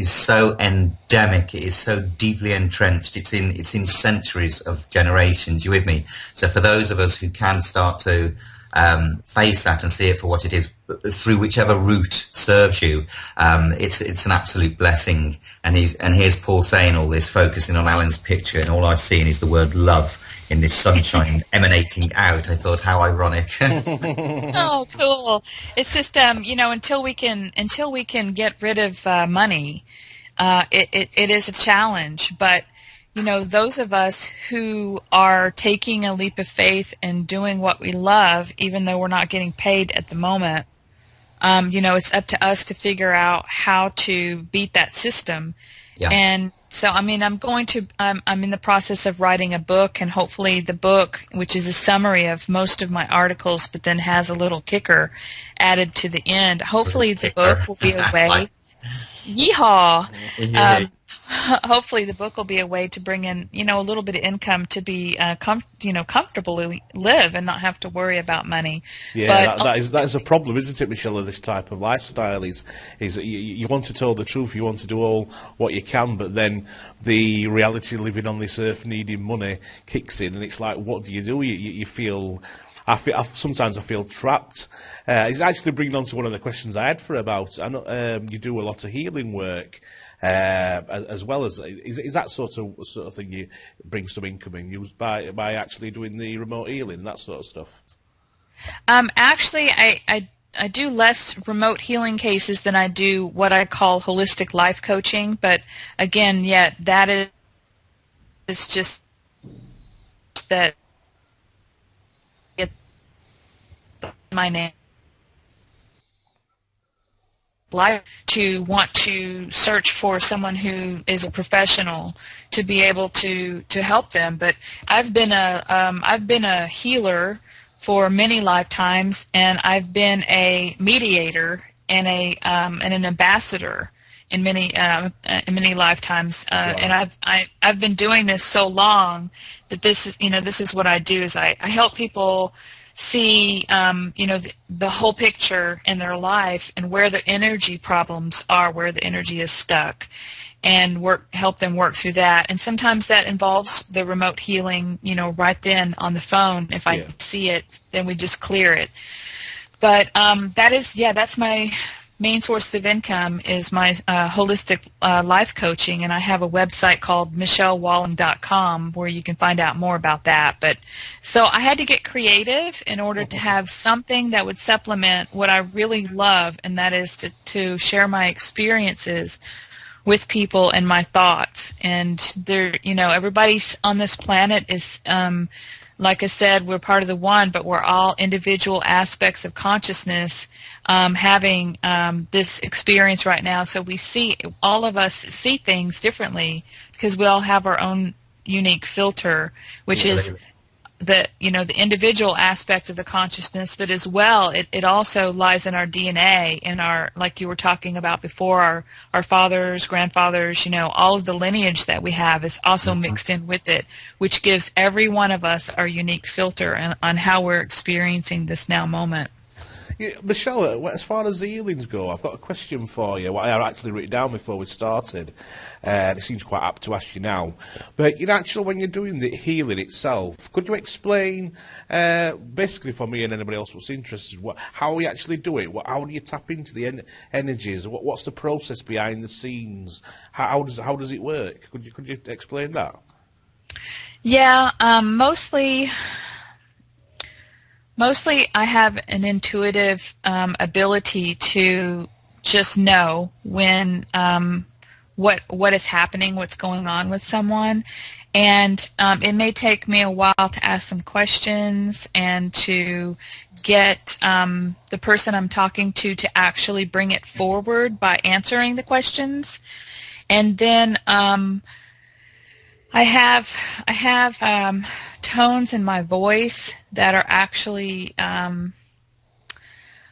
so endemic. It is so deeply entrenched. It's in centuries of generations. You with me? So for those of us who can start to face that and see it for what it is, through whichever route serves you, it's an absolute blessing. And here's Paul saying all this, focusing on Alan's picture, and all I've seen is the word love in this sunshine emanating out. I thought, how ironic. Oh, cool. It's just until we can get rid of money, it is a challenge. But those of us who are taking a leap of faith and doing what we love, even though we're not getting paid at the moment, it's up to us to figure out how to beat that system. Yeah. And so, I'm in the process of writing a book, and hopefully the book, which is a summary of most of my articles, but then has a little kicker added to the end. Hopefully the book will be a way. Yeehaw! hopefully the book will be a way to bring in, a little bit of income to be, comfortably live and not have to worry about money. Yeah, that is a problem, isn't it, Michelle? Of this type of lifestyle is you want to tell the truth, you want to do all what you can, but then the reality of living on this earth, needing money, kicks in, and it's like, what do? You feel. Sometimes I feel trapped. It's actually bringing on to one of the questions I had for about. I know you do a lot of healing work. As well as is that sort of thing you bring some income in used by actually doing the remote healing, that sort of stuff? Actually, I do less remote healing cases than I do what I call holistic life coaching. But again, that is just that my name. Like to want to search for someone who is a professional to be able to help them. But I've been a healer for many lifetimes, and I've been a mediator and an ambassador in many lifetimes. Wow. And I've been doing this so long that this is what I do is I help people see the whole picture in their life and where the energy problems are, where the energy is stuck, and help them work through that. And sometimes that involves the remote healing, right then on the phone. If I see it, then we just clear it. But that's my main source of income is my holistic life coaching, and I have a website called michellewalling.com where you can find out more about that. But so I had to get creative in order to have something that would supplement what I really love, and that is to share my experiences with people and my thoughts. And everybody on this planet is like I said, we're part of the one, but we're all individual aspects of consciousness having this experience right now. So all of us see things differently because we all have our own unique filter, which is the individual aspect of the consciousness, but as well, it also lies in our DNA, in our, like you were talking about before, our fathers, grandfathers, all of the lineage that we have is also mixed in with it, which gives every one of us our unique filter on how we're experiencing this now moment. Yeah, Michelle, as far as the healings go, I've got a question for you. What I had actually written down before we started, and it seems quite apt to ask you now. But actually, when you're doing the healing itself, could you explain, basically for me and anybody else who's interested, how we actually do it? How do you tap into the energies? What's the process behind the scenes? How does it work? Could you explain that? Yeah, Mostly, I have an intuitive ability to just know when what is happening, what's going on with someone, and it may take me a while to ask some questions and to get the person I'm talking to actually bring it forward by answering the questions, and then I have tones in my voice that are actually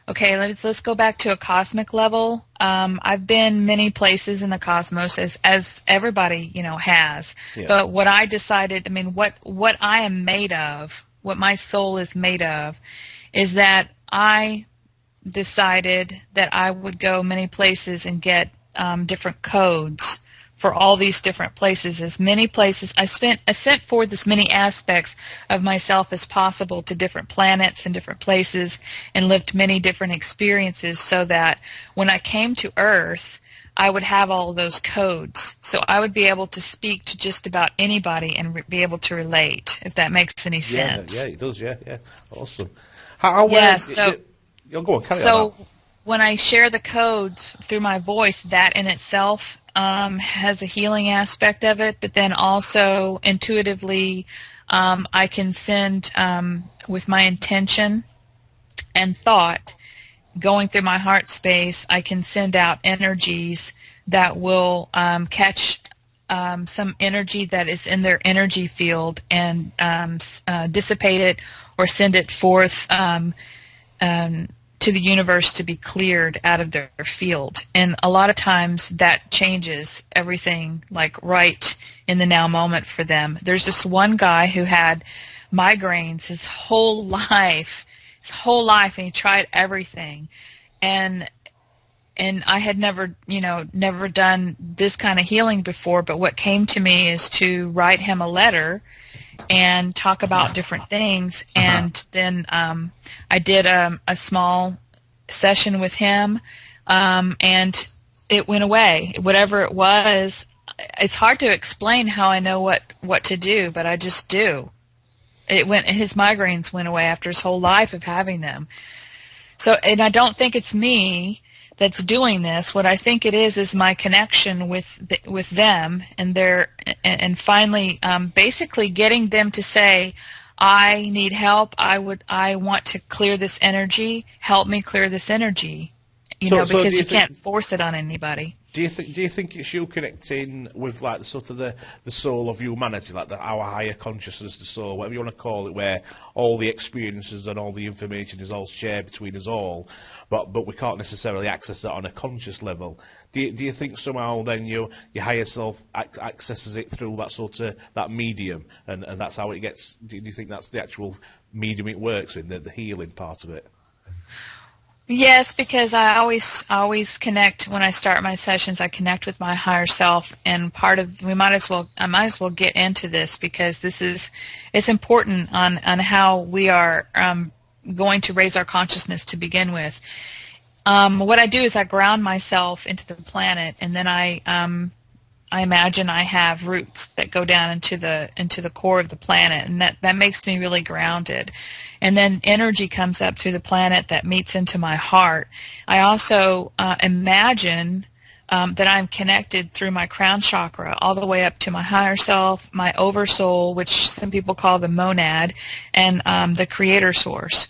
okay. Let's go back to a cosmic level. I've been many places in the cosmos, as everybody has. Yeah. But what I decided, what I am made of, what my soul is made of, is that I decided that I would go many places and get different codes for all these different places, as many places. I sent forth as many aspects of myself as possible to different planets and different places and lived many different experiences so that when I came to Earth, I would have all of those codes. So I would be able to speak to just about anybody and be able to relate, if that makes any sense. Yeah, it does, yeah. Awesome. Go on, carry on. When I share the codes through my voice, that in itself has a healing aspect of it, but then also intuitively I can send, with my intention and thought, going through my heart space, I can send out energies that will catch some energy that is in their energy field and dissipate it or send it forth to the universe to be cleared out of their field. And a lot of times that changes everything, like right in the now moment for them. There's this one guy who had migraines his whole life, and he tried everything. And I had never done this kind of healing before, but what came to me is to write him a letter and talk about different things. And then I did a small session with him, and it went away. Whatever it was, it's hard to explain how I know what to do, but I just do. His migraines went away after his whole life of having them. So, and I don't think it's me that's doing this. What I think it is my connection with them, and finally basically getting them to say, I need help. I want to clear this energy. Help me clear this energy. Because you can't force it on anybody. Do you think it's you connecting with like the sort of the soul of humanity, like our higher consciousness, the soul, whatever you want to call it, where all the experiences and all the information is all shared between us all, but we can't necessarily access that on a conscious level? Do you think somehow then your higher self accesses it through that sort of that medium, and that's how it gets? Do you think that's the actual medium it works in, the healing part of it? Yes, because I always connect when I start my sessions. I connect with my higher self, and I might as well get into this because it's important on how we are going to raise our consciousness to begin with. What I do is I ground myself into the planet, and then I imagine I have roots that go down into the core of the planet, and that makes me really grounded. And then energy comes up through the planet that meets into my heart. I also imagine that I'm connected through my crown chakra all the way up to my higher self, my oversoul, which some people call the monad, and the creator source.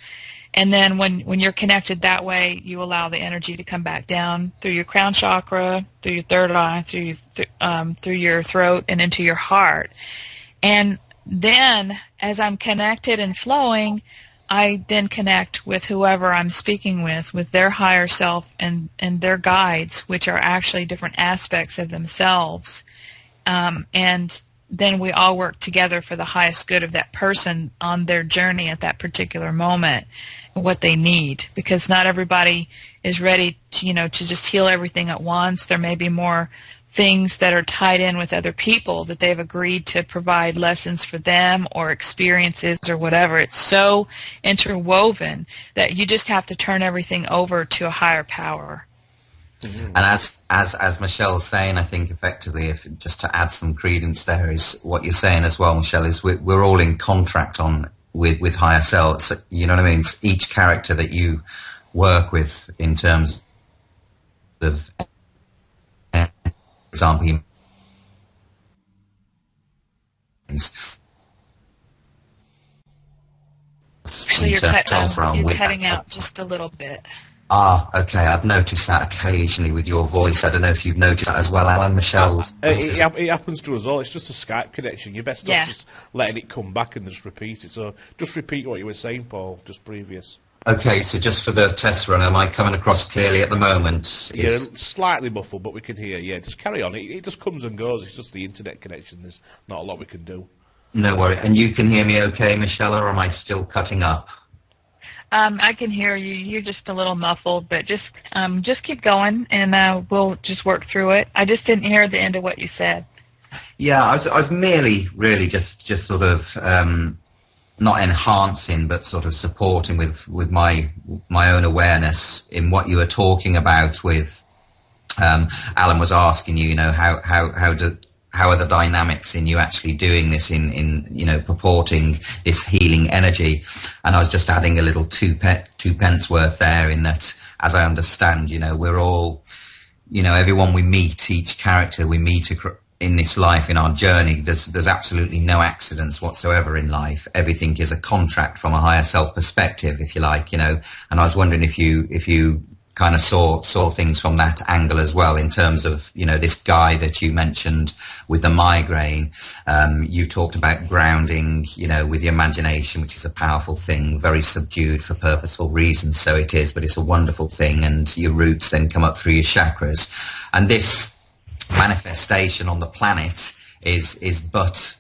And then when you're connected that way, you allow the energy to come back down through your crown chakra, through your third eye, through your throat, and into your heart. And then, as I'm connected and flowing, I then connect with whoever I'm speaking with their higher self and their guides, which are actually different aspects of themselves. And then we all work together for the highest good of that person on their journey at that particular moment, what they need. Because not everybody is ready to just heal everything at once. There may be more things that are tied in with other people that they've agreed to provide lessons for them or experiences or whatever. It's so interwoven that you just have to turn everything over to a higher power. And as Michelle's saying, I think effectively, if just to add some credence there, is what you're saying as well, Michelle, is we're all in contract with higher selves. You know what I mean? It's each character that you work with in terms of, for example, Actually, you're cutting out just a little bit. Ah, okay. I've noticed that occasionally with your voice. I don't know if you've noticed that as well, Alan. Michelle? It happens to us all. It's just a Skype connection. You're best off just letting it come back and just repeat it. So just repeat what you were saying, Paul, just previous. Okay, so just for the test run, am I coming across clearly at the moment? Yeah, slightly muffled, but we can hear. Yeah, just carry on. It just comes and goes. It's just the internet connection. There's not a lot we can do. No worry. And you can hear me okay, Michelle, or am I still cutting up? I can hear you. You're just a little muffled, but just keep going, and we'll just work through it. I just didn't hear the end of what you said. Yeah, I was merely really just sort of not enhancing, but sort of supporting with my own awareness in what you were talking about. With Alan was asking you, how are the dynamics in you actually doing this in purporting this healing energy? And I was just adding a little two pence worth there, in that, as I understand, we're all, everyone we meet, each character we meet in this life, in our journey, there's absolutely no accidents whatsoever in life. Everything is a contract from a higher self perspective, if you like, And I was wondering if you kind of saw things from that angle as well, in terms of, you know, this guy that you mentioned with the migraine. You talked about grounding, you know, with the imagination, which is a powerful thing, very subdued for purposeful reasons. So it is, but it's a wonderful thing. And your roots then come up through your chakras. And this manifestation on the planet is but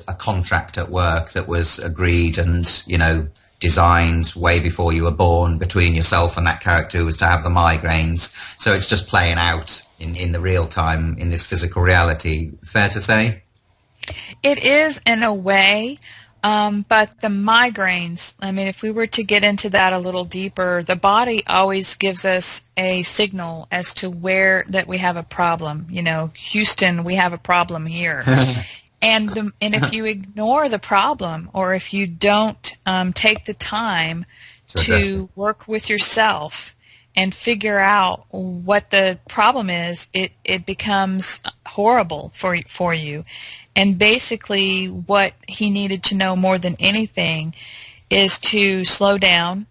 a contract at work that was agreed and, you know, designed way before you were born between yourself and that character who was to have the migraines. So it's just playing out in the real time in this physical reality. Fair to say? It is in a way, but the migraines, I mean, if we were to get into that a little deeper, the body always gives us a signal as to where that we have a problem. You know, Houston, we have a problem here. And if you ignore the problem, or if you don't take the time to work with yourself and figure out what the problem is, it becomes horrible for you. And basically what he needed to know more than anything is to slow down.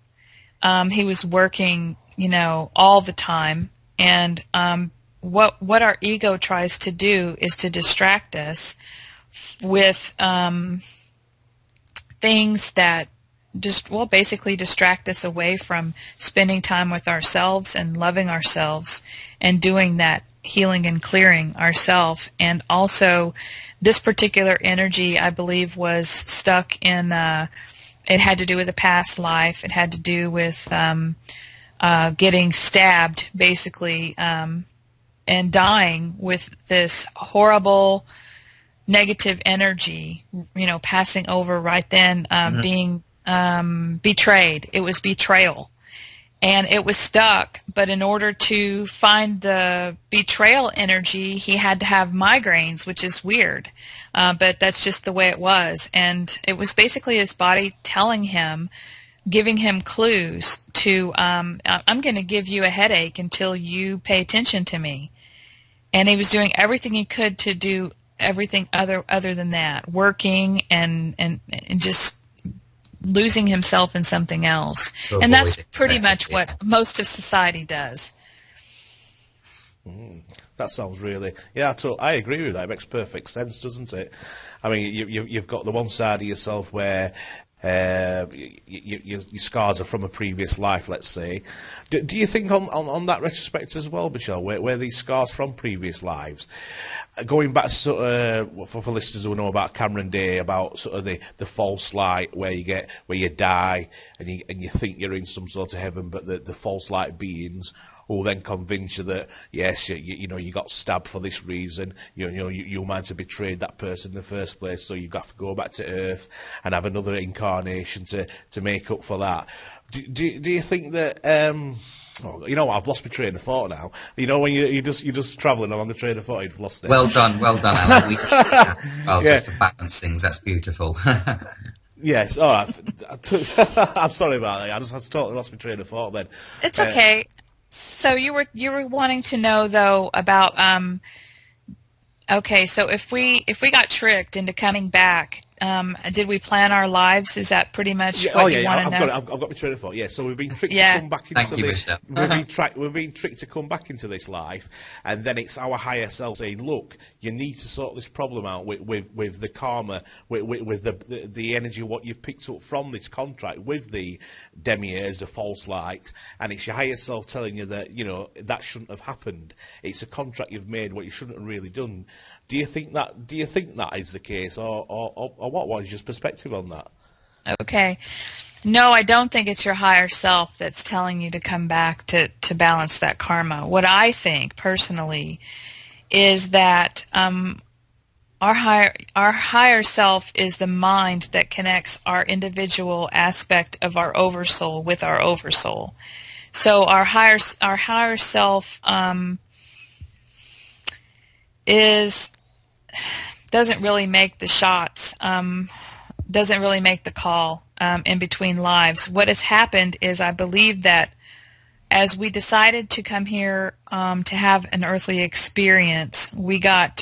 He was working, you know, all the time. And what our ego tries to do is to distract us with things that basically distract us away from spending time with ourselves and loving ourselves and doing that healing and clearing ourselves. And also this particular energy, I believe, was stuck in, it had to do with a past life. It had to do with getting stabbed, basically, and dying with this horrible negative energy, you know, passing over right then, being betrayed. It was betrayal. And it was stuck, but in order to find the betrayal energy, he had to have migraines, which is weird. But that's just the way it was. And it was basically his body telling him, giving him clues to, I'm going to give you a headache until you pay attention to me. And he was doing everything he could to do everything other than that, working and just losing himself in something else. And that's pretty much what most of society does. That sounds really, I agree with that. It makes perfect sense, doesn't it? I mean, you've got the one side of yourself where your scars are from a previous life, let's say. Do you think on that retrospect as well, Michelle, where these scars from previous lives, going back to sort of, for listeners who know about Cameron Day, about sort of the false light where you die and you think you're in some sort of heaven, but the false light beings will then convince you that yes, you know, you got stabbed for this reason. You might have betrayed that person in the first place, so you've got to go back to Earth and have another incarnation to make up for that. Do you think that? You know what? I've lost my train of thought now. You know when you're just travelling along the train of thought, you've lost it. Well done, Alan. Just to balance things, that's beautiful. Yes, all right. I'm sorry about that. I just totally lost my train of thought then. It's okay. So you were wanting to know though about okay, so if we got tricked into coming back, did we plan our lives? Is that pretty much what you want to know? I've got my train of thought. Yeah, so we've been tricked to come back into we've been tricked to come back into this life, and then it's our higher self saying, "Look, you need to sort this problem out with the karma, with the energy what you've picked up from this contract with the Demiurge, the false light, and it's your higher self telling you that that shouldn't have happened. It's a contract you've made what you shouldn't have really done." Do you think that is the case, or what was your perspective on that? Okay. No, I don't think it's your higher self that's telling you to come back to balance that karma. What I think personally is that our higher self is the mind that connects our individual aspect of our oversoul with our oversoul. So our higher self doesn't really make the shots, doesn't really make the call in between lives. What has happened is I believe that as we decided to come here to have an earthly experience, we got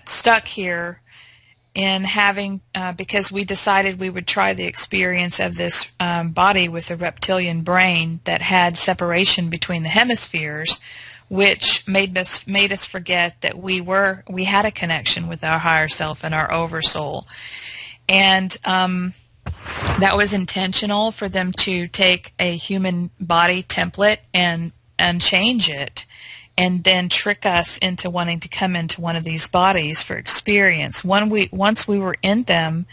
stuck here in having, because we decided we would try the experience of this body with a reptilian brain that had separation between the hemispheres, which made us forget that we had a connection with our higher self and our oversoul. And that was intentional for them to take a human body template and change it, and then trick us into wanting to come into one of these bodies for experience. Once we were in them,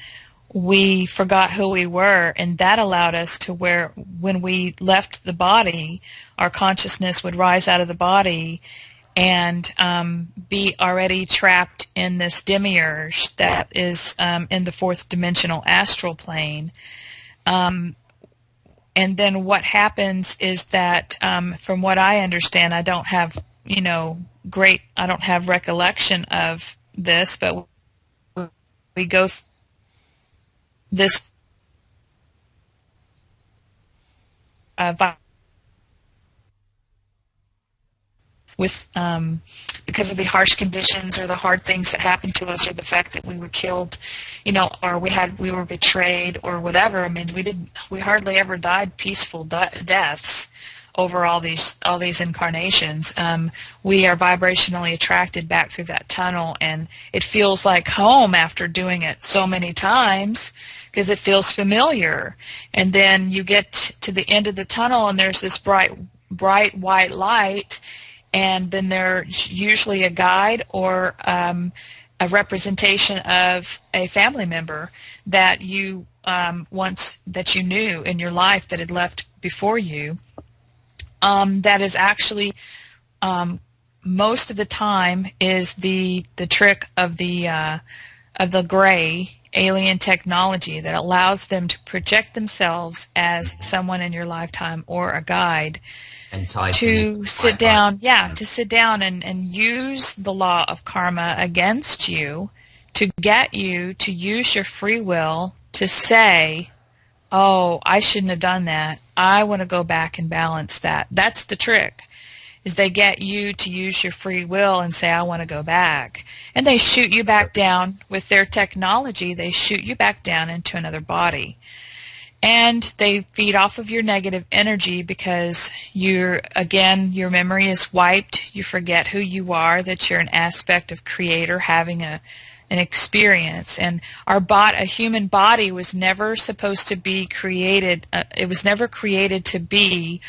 we forgot who we were, and that allowed us to where when we left the body, our consciousness would rise out of the body and be already trapped in this Demiurge that is in the fourth dimensional astral plane. And then what happens is that, from what I understand, I don't have, I don't have recollection of this, but we go this with because of the harsh conditions or the hard things that happened to us, or the fact that we were killed, or we were betrayed or whatever. I mean, we hardly ever died peaceful deaths over all these incarnations. We are vibrationally attracted back through that tunnel, and it feels like home after doing it so many times, because it feels familiar. And then you get to the end of the tunnel, and there's this bright white light, and then there's usually a guide or a representation of a family member that you that you knew in your life that had left before you. That is actually most of the time is the trick of the gray alien technology that allows them to project themselves as someone in your lifetime or a guide, to sit down, to sit down and use the law of karma against you, to get you to use your free will to say, oh, I shouldn't have done that. I want to go back and balance that. That's the trick, is they get you to use your free will and say, I want to go back. And they shoot you back down with their technology. They shoot you back down into another body. And they feed off of your negative energy because your memory is wiped. You forget who you are, that you're an aspect of Creator having an experience. And a human body was never supposed to be created. It was never created to be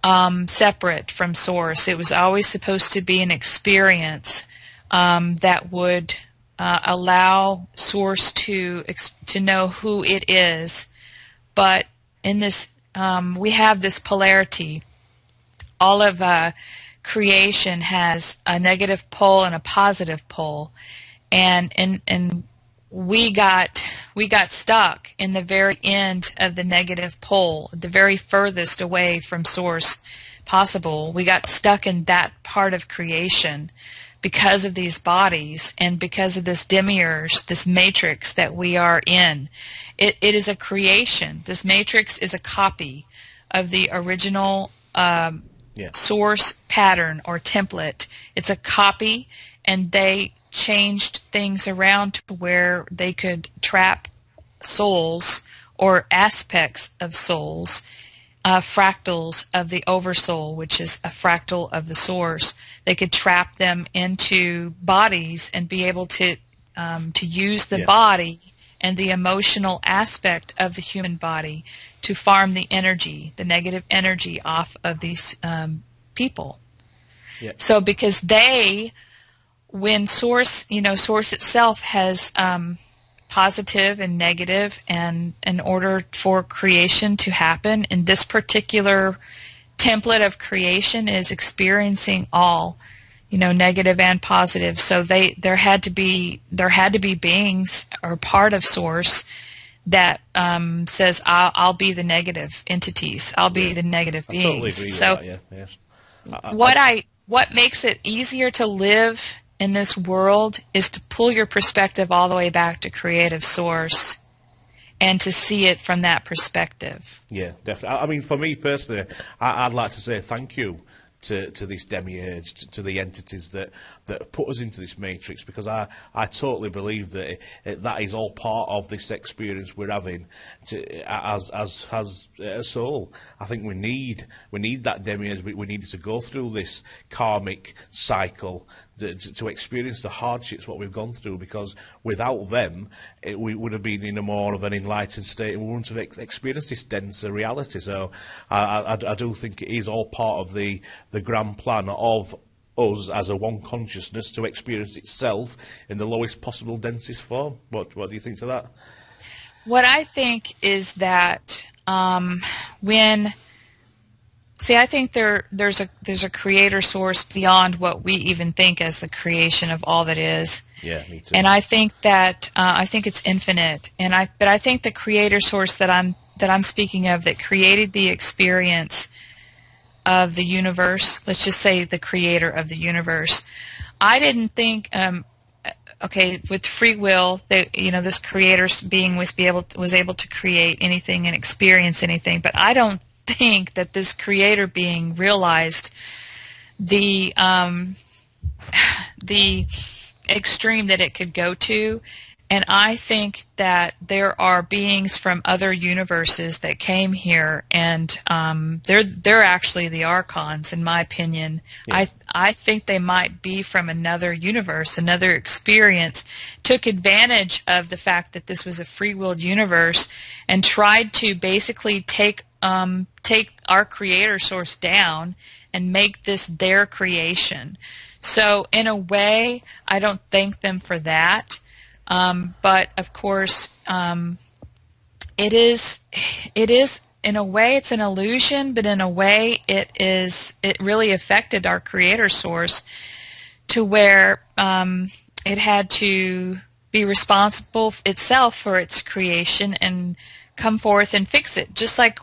separate from Source. It was always supposed to be an experience that would allow Source to know who it is. But in this, we have this polarity. All of creation has a negative pole and a positive pole, and we got stuck in the very end of the negative pole, the very furthest away from Source possible. We got stuck in that part of creation because of these bodies and because of this Demiurge, this matrix that we are in. It is a creation. This matrix is a copy of the original Source pattern or template. It's a copy, and they changed things around to where they could trap souls or aspects of souls, fractals of the oversoul, which is a fractal of the Source. They could trap them into bodies and be able to use the body and the emotional aspect of the human body to farm the energy, the negative energy off of these people. Yeah. So because when Source, Source itself has positive and negative, and in order for creation to happen, in this particular template of creation is experiencing all, negative and positive. So there had to be beings or part of Source that says, I'll be the negative entities. I'll be the negative beings. Totally agree with that, So what makes it easier to live in this world is to pull your perspective all the way back to creative Source and to see it from that perspective. Yeah, definitely. I mean, for me personally, I'd like to say thank you to this demiurge, to the entities that put us into this matrix, because I totally believe that that is all part of this experience we're having as a soul. I think we need that demiurge. We need to go through this karmic cycle to experience the hardships what we've gone through, because without them we would have been in a more of an enlightened state and we wouldn't have experienced this denser reality. So I do think it is all part of the grand plan of us as a one consciousness to experience itself in the lowest possible, densest form. What do you think to that? What I think is that I think there's a creator source beyond what we even think as the creation of all that is. Yeah, me too. And I think that I think it's infinite. But I think the creator source that I'm speaking of, that created the experience of the universe, let's just say the creator of the universe, I didn't think with free will, this creator being was able to create anything and experience anything, but I don't think that this creator being realized the extreme that it could go to. And I think that there are beings from other universes that came here, and they're actually the archons, in my opinion. Yeah. I think they might be from another universe, another experience, took advantage of the fact that this was a free-willed universe, and tried to basically take our creator source down and make this their creation. So in a way, I don't thank them for that. But of course, it is in a way it's an illusion, but in a way it really affected our creator source to where it had to be responsible itself for its creation and come forth and fix it, just like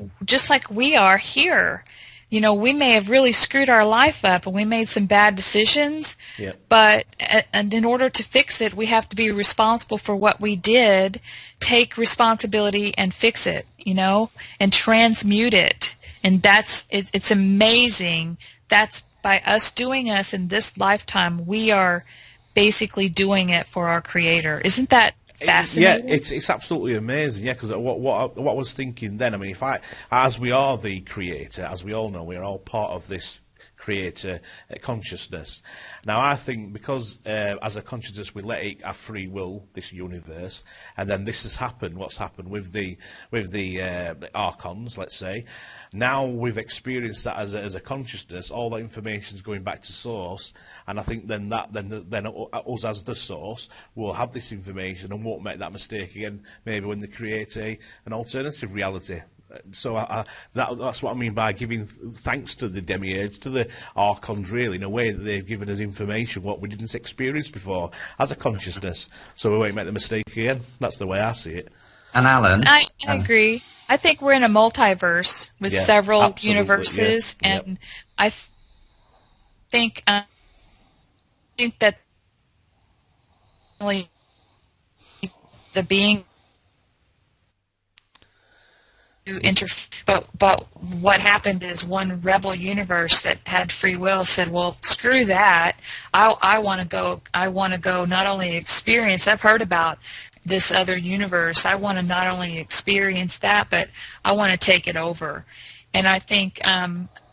we are here. We may have really screwed our life up and we made some bad decisions, yep. But and in order to fix it, we have to be responsible for what we did, take responsibility and fix it, and transmute it. And it's amazing. That's by us doing us in this lifetime, we are basically doing it for our creator. Isn't that fascinating? Yeah, it's absolutely amazing. Yeah, because what I was thinking then, I mean, as we are the creator, as we all know, we are all part of this creator consciousness. Now, I think because as a consciousness we let it have free will, this universe, and then this has happened. What's happened with the archons, let's say. Now we've experienced that as a consciousness. All that information is going back to source, and I think then us as the source will have this information and won't make that mistake again. Maybe when they create an alternative reality. So that's what I mean by giving thanks to the demiurge, to the archons, really, in a way that they've given us information what we didn't experience before as a consciousness, so we won't make the mistake again. That's the way I see it. And Alan, I agree. I think we're in a multiverse with several universes, yeah. And I think that the being but what happened is one rebel universe that had free will said, well, screw that, I want to go not only experience, I've heard about this other universe, I want to not only experience that, but I want to take it over. And I think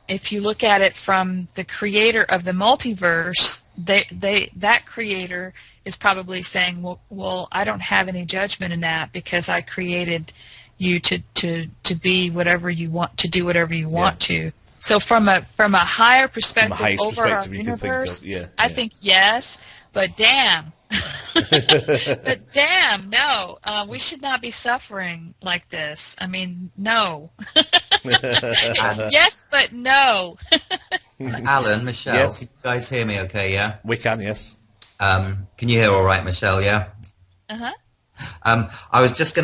if you look at it from the creator of the multiverse, that creator is probably saying, well, I don't have any judgment in that because I created you to be whatever you want, to do whatever you want to. So from a higher perspective over our universe, I think yes, but damn. But damn, no, we should not be suffering like this. I mean, no. Yes, but no. Alan, Michelle, yes. Can you guys hear me okay, yeah? We can, yes. Can you hear all right, Michelle, yeah? Uh-huh. I've just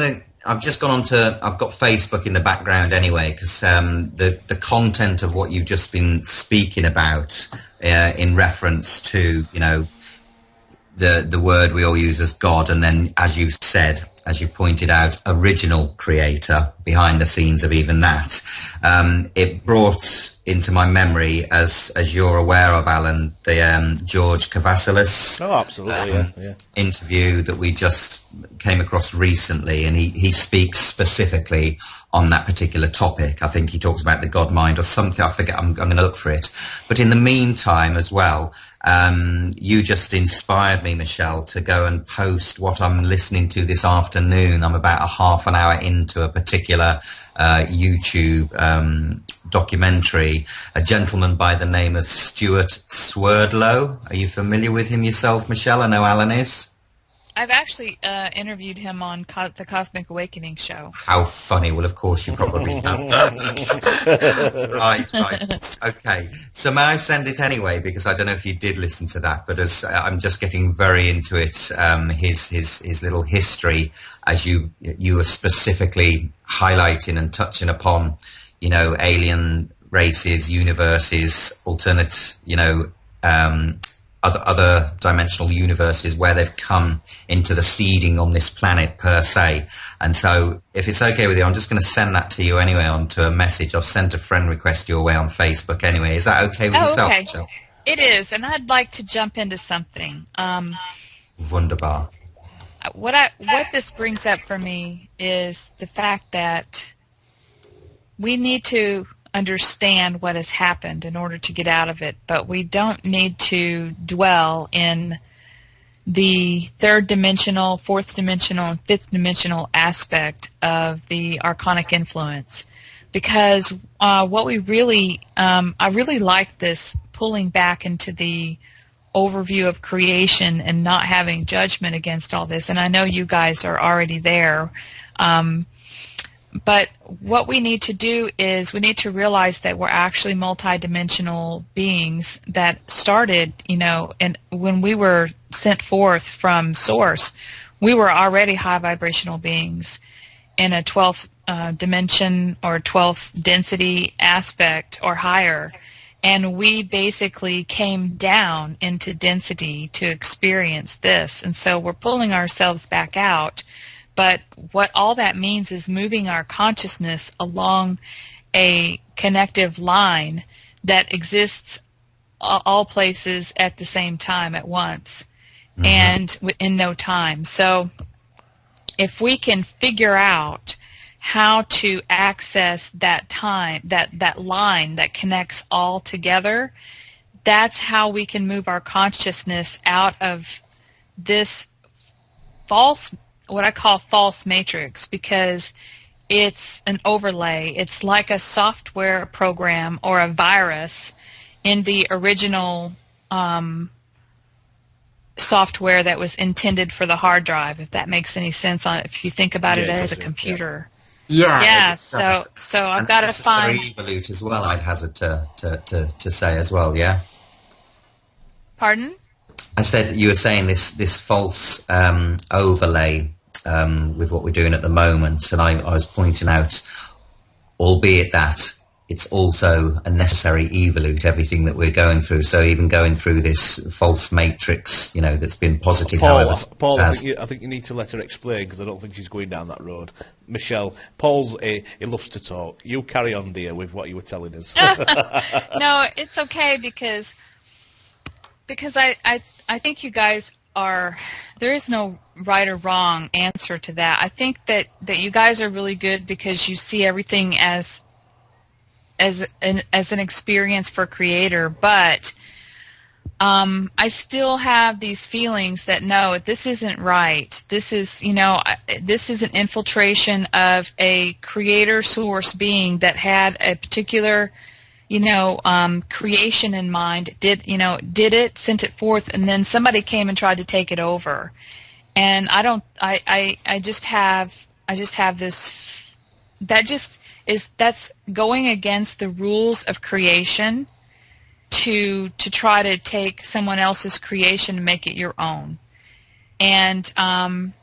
gone on to, I've got Facebook in the background anyway, because the content of what you've just been speaking about in reference to, the word we all use as God, and then, as you said, as you pointed out, original creator behind the scenes of even that. It brought into my memory, as you're aware of, Alan, the George Kavasilis interview that we just came across recently, and he speaks specifically on that particular topic. I think he talks about the God mind or something. I forget. I'm going to look for it. But in the meantime, as well, you just inspired me, Michelle, to go and post what I'm listening to this afternoon. I'm about a half an hour into a particular YouTube documentary. A gentleman by the name of Stuart Swerdlow. Are you familiar with him yourself, Michelle? I know Alan is. I've actually interviewed him on the Cosmic Awakening show. How funny. Well, of course, you probably have. Right. Okay. So may I send it anyway? Because I don't know if you did listen to that, but as I'm just getting very into it, his little history, as you were specifically highlighting and touching upon, alien races, universes, alternate, other dimensional universes where they've come into the seeding on this planet per se. And so if it's okay with you, I'm just going to send that to you anyway onto a message. I've sent a friend request your way on Facebook anyway. Is that okay with yourself, okay. Michelle? It is, and I'd like to jump into something. Wunderbar. What this brings up for me is the fact that we need to understand what has happened in order to get out of it, but we don't need to dwell in the third dimensional, fourth dimensional, and fifth dimensional aspect of the archonic influence, because what we really, I really like this pulling back into the overview of creation and not having judgment against all this, and I know you guys are already there. But what we need to do is we need to realize that we're actually multidimensional beings that started, and when we were sent forth from Source, we were already high vibrational beings in a 12th dimension or 12th density aspect or higher. And we basically came down into density to experience this. And so we're pulling ourselves back out. But what all that means is moving our consciousness along a connective line that exists all places at the same time at once, and in no time. So if we can figure out how to access that time, that line that connects all together, that's how we can move our consciousness out of this what I call false matrix, because it's an overlay. It's like a software program or a virus in the original software that was intended for the hard drive, if that makes any sense. If you think about it as a computer. Yeah. So I've got to find evolute as well. I'd hazard to say as well. Yeah. Pardon? I said you were saying this false overlay with what we're doing at the moment, and I was pointing out, albeit that it's also a necessary evolute, everything that we're going through. So even going through this false matrix, that's been posited. Paul, I think you need to let her explain, because I don't think she's going down that road. Michelle, he loves to talk. You carry on, dear, with what you were telling us. No, it's okay, because I think you guys there is no right or wrong answer to that. I think that you guys are really good because you see everything as an experience for creator, but I still have these feelings that no, this isn't right. This is this is an infiltration of a creator source being that had a particular creation in mind, did it, sent it forth, and then somebody came and tried to take it over. And I just have this, that's going against the rules of creation to try to take someone else's creation and make it your own. And on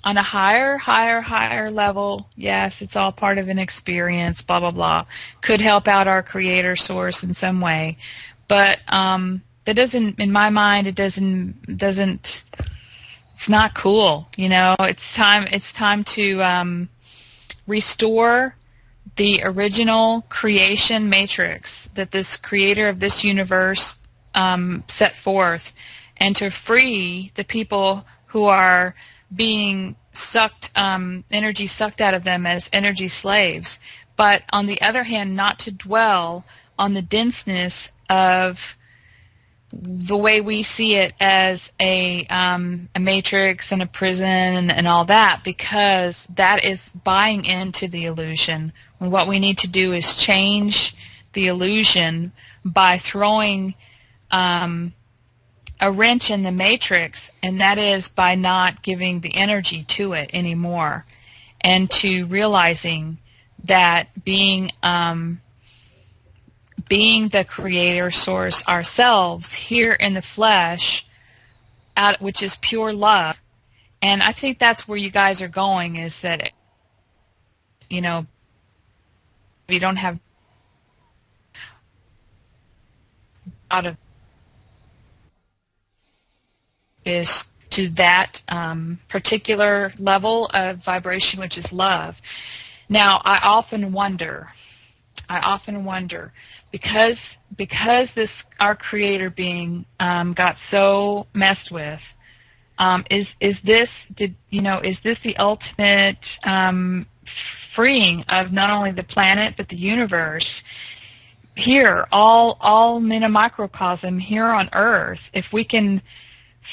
a higher level, yes, it's all part of an experience, blah, blah, blah. Could help out our creator source in some way. But that doesn't, in my mind, it doesn't it's not cool. You know, it's time to restore the original creation matrix that this creator of this universe set forth, and to free the people who are being sucked, energy sucked out of them as energy slaves. But on the other hand, not to dwell on the denseness of the way we see it as a matrix and a prison and all that, because that is buying into the illusion. And what we need to do is change the illusion by throwing a wrench in the matrix, and that is by not giving the energy to it anymore, and to realizing that being the creator source ourselves here in the flesh, which is pure love. And I think that's where you guys are going, is that, you know, you don't have out of is to that particular level of vibration, which is love. Now, I often wonder, because this our creator being got so messed with, is this the ultimate freeing of not only the planet but the universe? Here, all in a microcosm here on Earth, if we can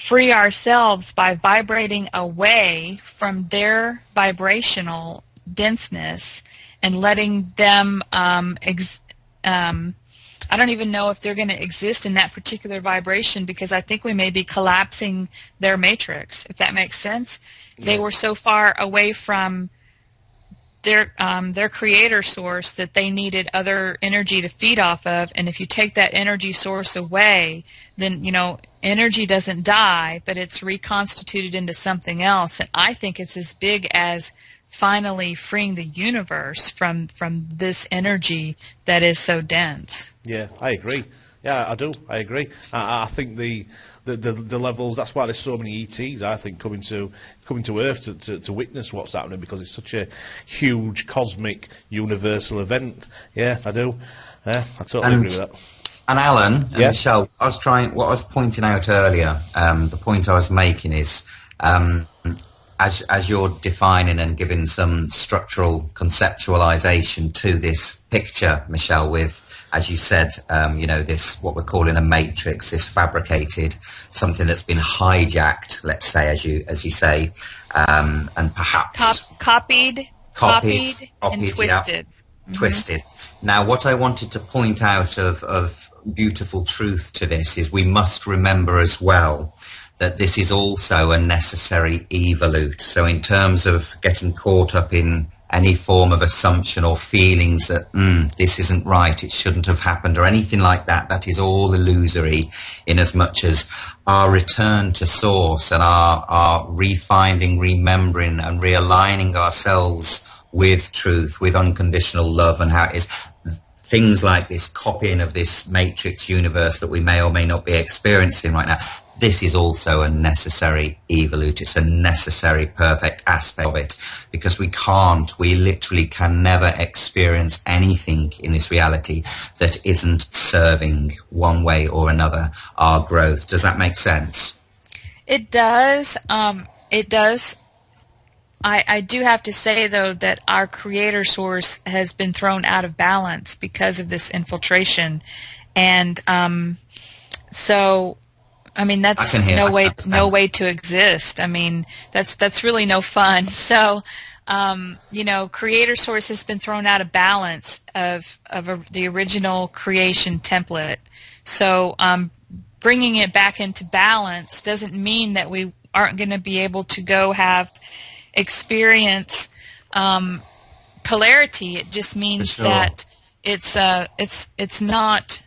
free ourselves by vibrating away from their vibrational denseness and letting them I don't even know if they're going to exist in that particular vibration, because I think we may be collapsing their matrix, if that makes sense. Yeah. They were so far away from their creator source that they needed other energy to feed off of, and if you take that energy source away, then, you know, energy doesn't die, but it's reconstituted into something else. And I think it's as big as finally freeing the universe from this energy that is so dense. Yeah, I agree. Yeah, I do. I agree. I think the levels. That's why there's so many ETs. I think coming to Earth to witness what's happening, because it's such a huge cosmic universal event. Yeah, I do. Yeah, I totally agree with that. And Alan and Michelle, what I was pointing out earlier, the point I was making is, as you're defining and giving some structural conceptualization to this picture, Michelle, with, as you said, this, what we're calling a matrix, this fabricated, something that's been hijacked, let's say, as you say, and perhaps copied and twisted. Yeah. Mm-hmm. Twisted. Now, what I wanted to point out of beautiful truth to this is we must remember as well that this is also a necessary evolute. So in terms of getting caught up in any form of assumption or feelings that this isn't right, it shouldn't have happened, or anything like that, that is all illusory, in as much as our return to source and our refinding, remembering and realigning ourselves with truth, with unconditional love, and how it is things like this copying of this matrix universe that we may or may not be experiencing right now. This is also a necessary evolute. It's a necessary perfect aspect of it, because we literally can never experience anything in this reality that isn't serving one way or another our growth. Does that make sense? It does. It does. I do have to say, though, that our creator source has been thrown out of balance because of this infiltration. And so, I mean, that's no way to exist. I mean, that's really no fun. So, creator source has been thrown out of balance of the original creation template. So, bringing it back into balance doesn't mean that we aren't going to be able to go experience polarity. It just means that it's not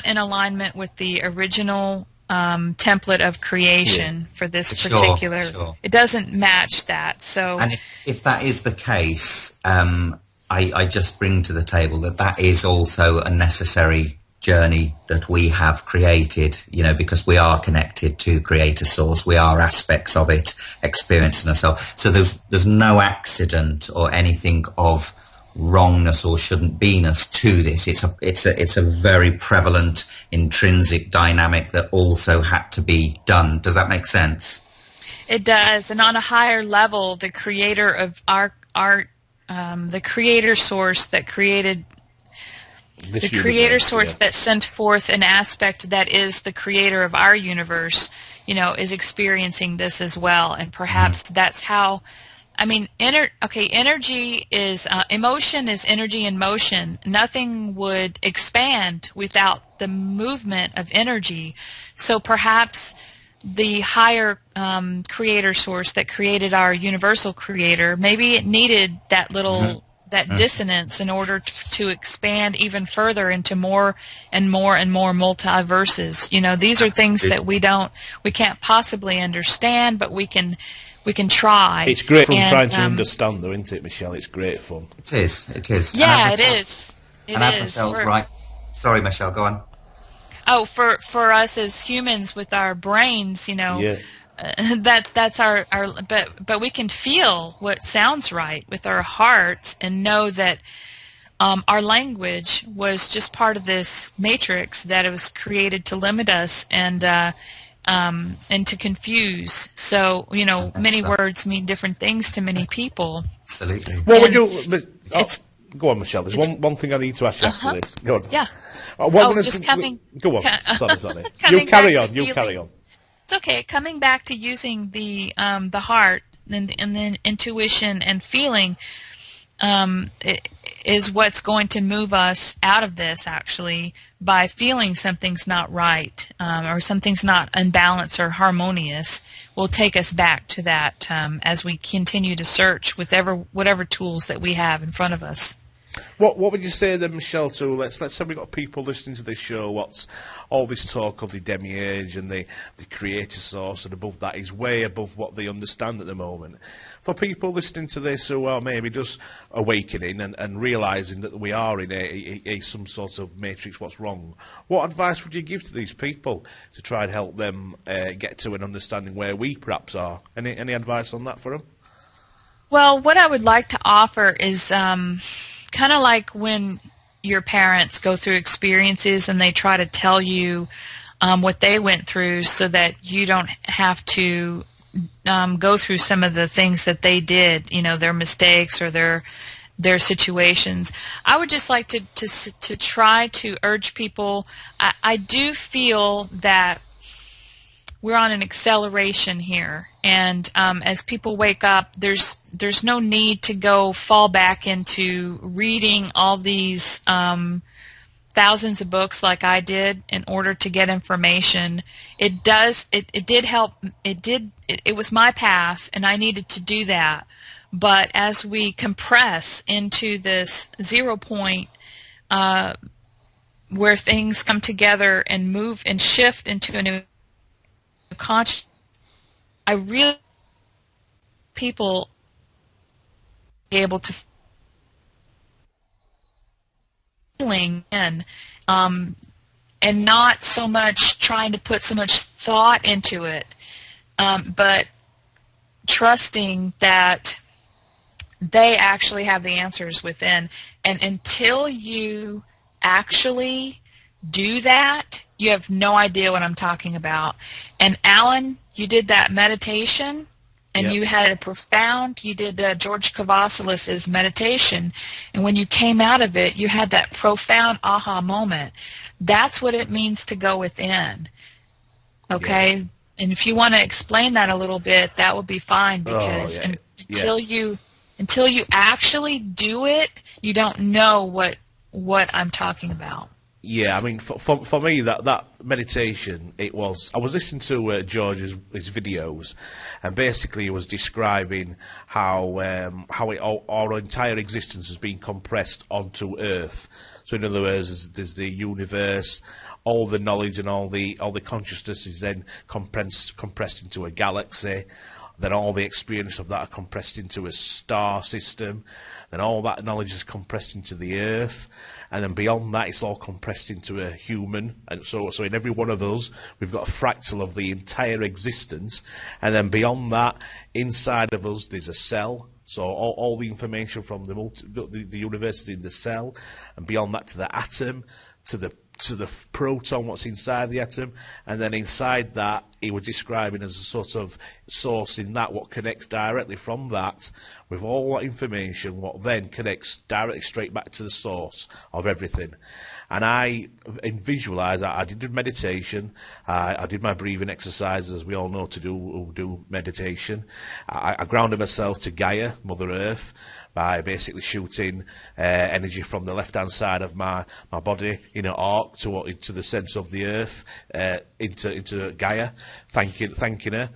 in alignment with the original template of creation for this particular. Sure. It doesn't match that. So, and if that is the case, I just bring to the table that is also a necessary journey that we have created, you know, because we are connected to Creator Source. We are aspects of it, experiencing ourselves. So there's no accident or anything of wrongness or shouldn't be-ness to this. It's a very prevalent intrinsic dynamic that also had to be done. Does that make sense? It does. And on a higher level, the creator of our the creator source that created This the creator universe, source yeah. that sent forth an aspect that is the creator of our universe, you know, is experiencing this as well. And perhaps that's how, I mean, energy is, emotion is energy in motion. Nothing would expand without the movement of energy. So perhaps the higher creator source that created our universal creator, maybe it needed that little that dissonance in order to expand even further into more and more and more multiverses. You know, these are things that we can't possibly understand, but we can try. It's great fun And, trying to understand, though, isn't it, Michelle? It's great fun. It is. It is. Yeah, And it as is. And as Michelle's right. Sorry, Michelle, go on. Oh, for us as humans with our brains, you know, Yeah. that's our but we can feel what sounds right with our hearts and know that our language was just part of this matrix, that it was created to limit us and to confuse. So, you know, many words mean different things to many people. Absolutely. Well, And go on, Michelle. There's one thing I need to ask you after this. Go on. Yeah. Go on. Sorry. Coming You carry back on. to You carry on. It's okay. Coming back to using the heart and then intuition and feeling is what's going to move us out of this, actually, by feeling something's not right or something's not unbalanced or harmonious. Will take us back to that as we continue to search with whatever tools that we have in front of us. What would you say then, Michelle, to let's say we've got people listening to this show, what's all this talk of the Demiurge and the creator source, and above that is way above what they understand at the moment. For people listening to this who are maybe just awakening and realising that we are in a some sort of matrix, what's wrong, what advice would you give to these people to try and help them get to an understanding where we perhaps are? Any advice on that for them? Well, what I would like to offer is kind of like when your parents go through experiences and they try to tell you what they went through so that you don't have to go through some of the things that they did, you know, their mistakes or their situations. I would just like to try to urge people. I do feel that we're on an acceleration here, and as people wake up, there's no need to go fall back into reading all these thousands of books like I did in order to get information. It did help. It was my path, and I needed to do that. But as we compress into this 0 point where things come together and move and shift into a new conscious, I really people be able to feeling in and not so much trying to put so much thought into it, but trusting that they actually have the answers within. And until you actually do that, you have no idea what I'm talking about. And Alan, you did that meditation, and you had a profound, you did George Kavasilis's meditation, and when you came out of it, you had that profound aha moment. That's what it means to go within. Okay? Yeah. And if you want to explain that a little bit, that would be fine, because until you actually do it, you don't know what I'm talking about. Yeah, I mean, for me, that meditation, I was listening to George's videos, and basically he was describing how our entire existence has been compressed onto Earth. So in other words, there's the universe, all the knowledge and all the consciousness is then compressed into a galaxy. then all the experience of that are compressed into a star system, then all that knowledge is compressed into the earth, and then beyond that it's all compressed into a human. And so in every one of us we've got a fractal of the entire existence, and then beyond that, inside of us there's a cell. So all the information from the universe is in the cell, and beyond that to the atom, to the proton, what's inside the atom, and then inside that he was describing as a sort of source in that, what connects directly from that with all that information, what then connects directly straight back to the source of everything. And I visualised that. I did meditation, I did my breathing exercises, as we all know to do who do meditation. I grounded myself to Gaia, Mother Earth, by basically shooting energy from the left-hand side of my body in an arc into the centre of the earth, into Gaia, thanking her,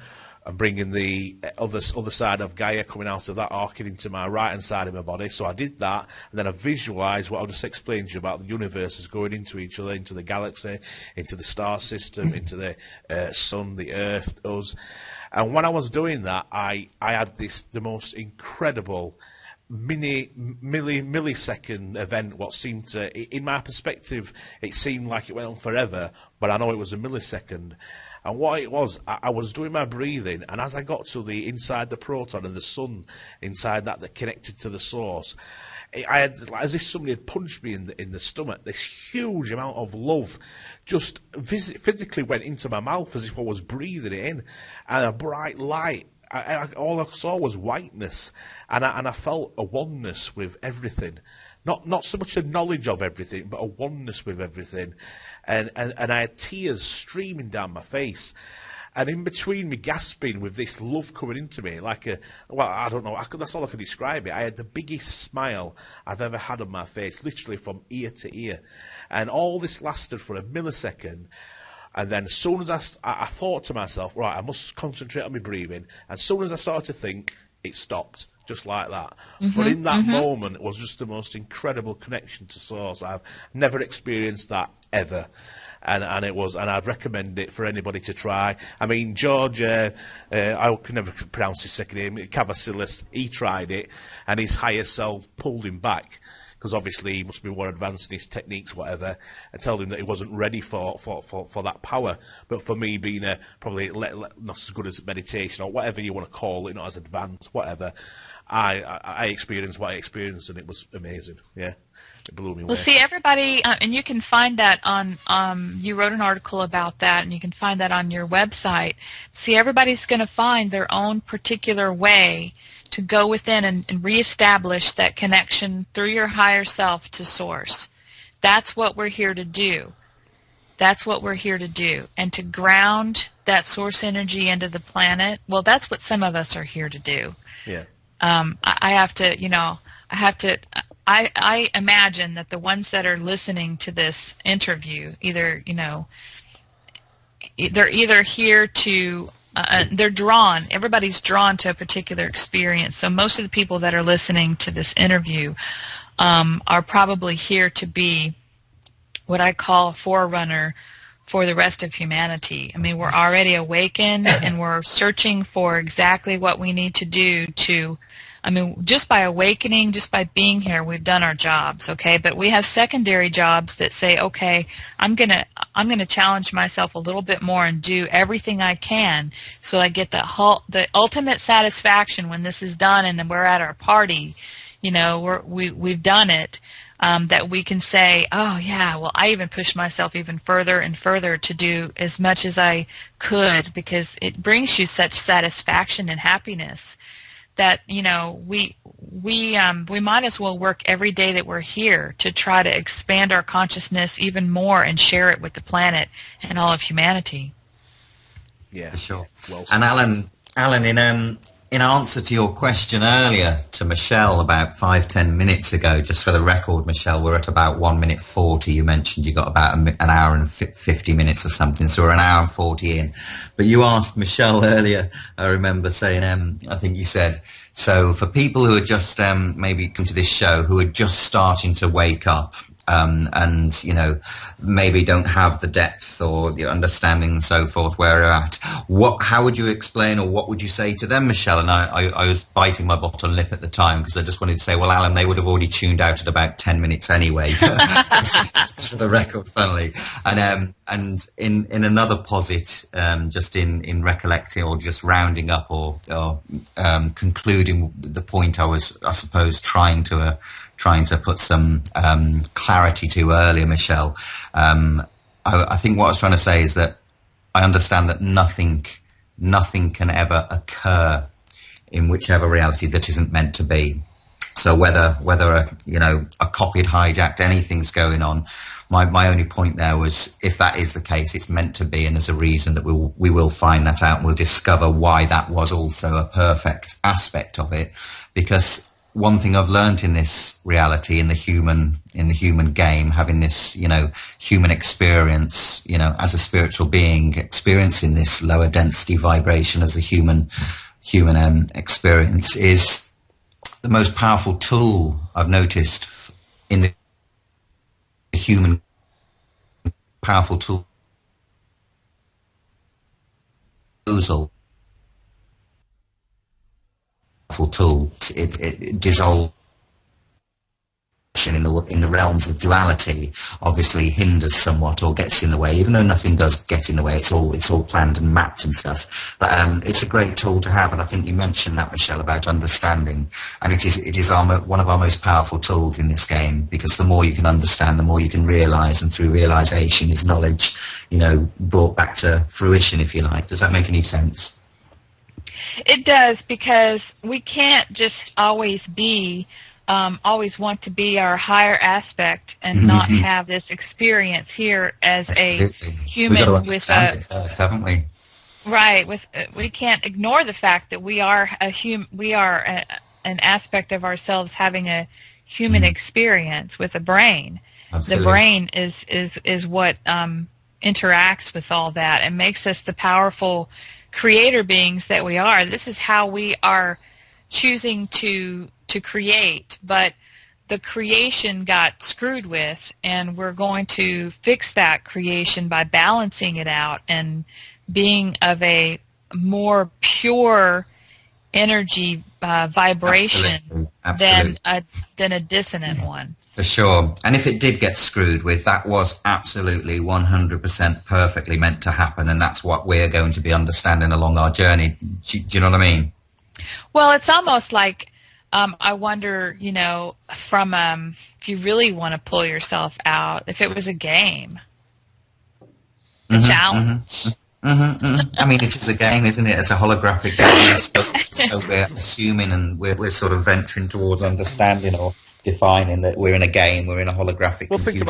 and bringing the other side of Gaia coming out of that arc into my right-hand side of my body. So I did that, and then I visualised what I just explained to you about the universe is going into each other, into the galaxy, into the star system, into the sun, the earth, us. And when I was doing that, I had the most incredible millisecond event. What seemed to, in my perspective, it seemed like it went on forever, but I know it was a millisecond. And what it was, I was doing my breathing, and as I got to the inside the proton and the sun inside that connected to the source, I had, as if somebody had punched me in the stomach. This huge amount of love just physically went into my mouth as if I was breathing it in, and a bright light. All I saw was whiteness, and I felt a oneness with everything. Not so much a knowledge of everything, but a oneness with everything. And I had tears streaming down my face. And in between me gasping with this love coming into me, I don't know, that's all I can describe it. I had the biggest smile I've ever had on my face, literally from ear to ear. And all this lasted for a millisecond. And then as soon as I thought to myself, right, I must concentrate on my breathing. As soon as I started to think, it stopped, just like that. But in that moment, it was just the most incredible connection to Source. I've never experienced that ever. And I'd recommend it for anybody to try. I mean, George, I can never pronounce his second name, Cavasilis, he tried it, and his higher self pulled him back, because obviously he must be more advanced in his techniques, whatever, and told him that he wasn't ready for that power. But for me, being probably not as good as meditation, or whatever you want to call it, not as advanced, whatever, I experienced what I experienced, and it was amazing. Yeah, it blew me away. Well, see, everybody, and you can find that on, you wrote an article about that, and you can find that on your website. See, everybody's going to find their own particular way to go within and reestablish that connection through your higher self to Source. That's what we're here to do. That's what we're here to do. And to ground that Source energy into the planet, well, that's what some of us are here to do. Yeah. I imagine that the ones that are listening to this interview, they're either here to, everybody's drawn to a particular experience. So most of the people that are listening to this interview are probably here to be what I call a forerunner for the rest of humanity. I mean, we're already awakened, and we're searching for exactly what we need to do to, just by awakening, just by being here, we've done our jobs, okay? But we have secondary jobs that say, okay, I'm gonna challenge myself a little bit more and do everything I can so I get the ultimate satisfaction when this is done and then we're at our party, we've done it. That we can say, oh yeah, well, I even pushed myself even further and further to do as much as I could, because it brings you such satisfaction and happiness that we might as well work every day that we're here to try to expand our consciousness even more and share it with the planet and all of humanity. Yeah, for sure. Well, and Alan, in answer to your question earlier to Michelle about 5-10 minutes ago, just for the record, Michelle, we're at about 1 minute 40. You mentioned you got about an hour and 50 minutes or something, so we're an hour and 40 in. But you asked Michelle earlier, I remember saying, I think you said, so for people who are just maybe come to this show, who are just starting to wake up, and maybe don't have the depth or the understanding and so forth where we're at. How would you explain, or what would you say to them, Michelle? And I was biting my bottom lip at the time because I just wanted to say, well, Alan, they would have already tuned out at about 10 minutes anyway, for the record, funnily. And in another posit, just in recollecting or just rounding up or concluding the point I suppose, trying to put some clarity to earlier, Michelle. I think what I was trying to say is that I understand that nothing can ever occur in whichever reality that isn't meant to be. So whether a copy had hijacked, anything's going on. My only point there was, if that is the case, it's meant to be, and there's a reason that we will find that out, and we'll discover why that was also a perfect aspect of it. Because one thing I've learned in this reality, in the human game, having this, human experience, as a spiritual being, experiencing this lower density vibration as a human experience, is the most powerful tool I've noticed in the human powerful tool. It dissolves in the realms of duality, obviously hinders somewhat or gets in the way, even though nothing does get in the way. It's all planned and mapped and stuff. But it's a great tool to have, and I think you mentioned that, Michelle, about understanding, and it is one of our most powerful tools in this game, because the more you can understand, the more you can realise, and through realisation is knowledge, brought back to fruition, if you like. Does that make any sense? It does, because we can't just always want to be our higher aspect and not have this experience here as Absolutely. A human with a first, haven't we? Right. We can't ignore the fact that we are an aspect of ourselves having a human experience with a brain. Absolutely. The brain is what interacts with all that and makes us the powerful creator beings that we are. This is how we are choosing to create, but the creation got screwed with, and we're going to fix that creation by balancing it out and being of a more pure energy vibration Absolutely. than a dissonant one. For sure. And if it did get screwed with, that was absolutely 100% perfectly meant to happen, and that's what we're going to be understanding along our journey. Do you know what I mean? Well, it's almost like, I wonder, from if you really want to pull yourself out, if it was a game, a challenge. I mean, it is a game, isn't it? It's a holographic game. So we're assuming, and we're sort of venturing towards understanding or defining that we're in a game, we're in a holographic. Well, think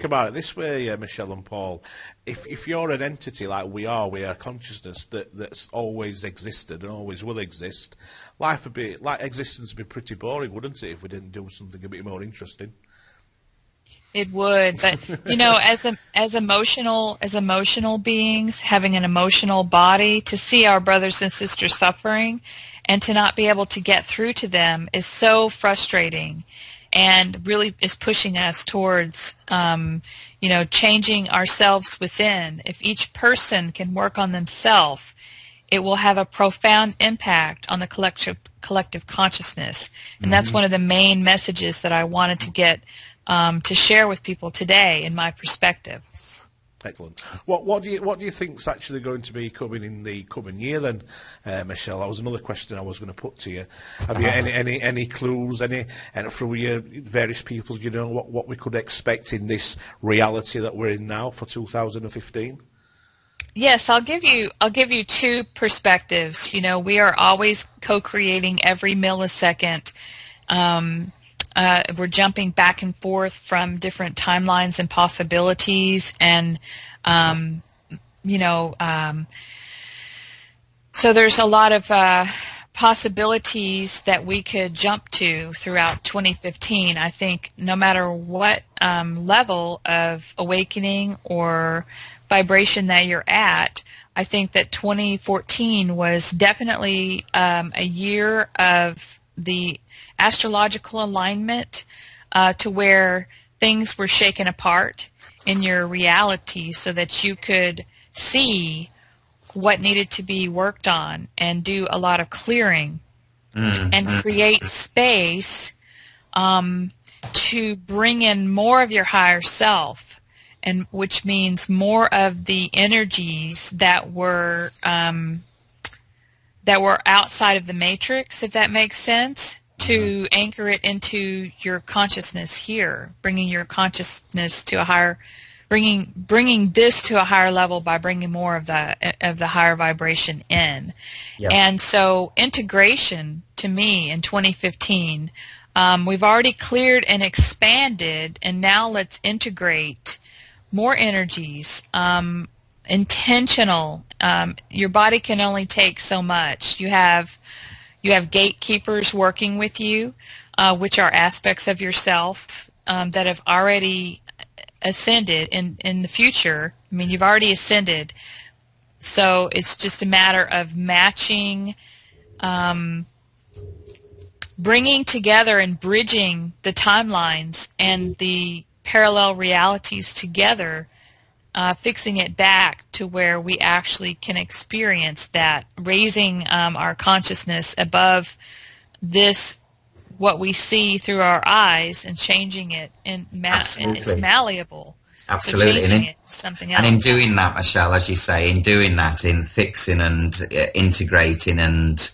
about it this way, Michelle and Paul. If you're an entity like we are a consciousness that's always existed and always will exist, existence would be pretty boring, wouldn't it, if we didn't do something a bit more interesting? It would, but as emotional beings, having an emotional body, to see our brothers and sisters suffering and to not be able to get through to them is so frustrating, and really is pushing us towards changing ourselves within. If each person can work on themselves, it will have a profound impact on the collective consciousness, and that's one of the main messages that I wanted to get to share with people today, in my perspective. Excellent. What do you think's actually going to be coming in the coming year then, Michelle? That was another question I was going to put to you. Have you any clues, and through your various people, what we could expect in this reality that we're in now for 2015? Yes, I'll give you two perspectives. We are always co-creating every millisecond. We're jumping back and forth from different timelines and possibilities, and so there's a lot of possibilities that we could jump to throughout 2015. I think no matter what level of awakening or vibration that you're at, I think that 2014 was definitely a year of the astrological alignment to where things were shaken apart in your reality so that you could see what needed to be worked on and do a lot of clearing and create space to bring in more of your higher self, and which means more of the energies that were outside of the matrix, if that makes sense, to anchor it into your consciousness here, bringing your consciousness to a higher, bringing this to a higher level by bringing more of the higher vibration in. Yep. And so integration, to me, in 2015, we've already cleared and expanded, and now let's integrate more energies, intentional. Your body can only take so much. You have gatekeepers working with you, which are aspects of yourself that have already ascended in the future. I mean, you've already ascended, so it's just a matter of matching, bringing together and bridging the timelines and the parallel realities together, fixing it back to where we actually can experience that, raising our consciousness above this, what we see through our eyes, and changing it, and it's malleable. Absolutely. So it something else. And in doing that, Michelle, as you say, in doing that, in fixing and integrating and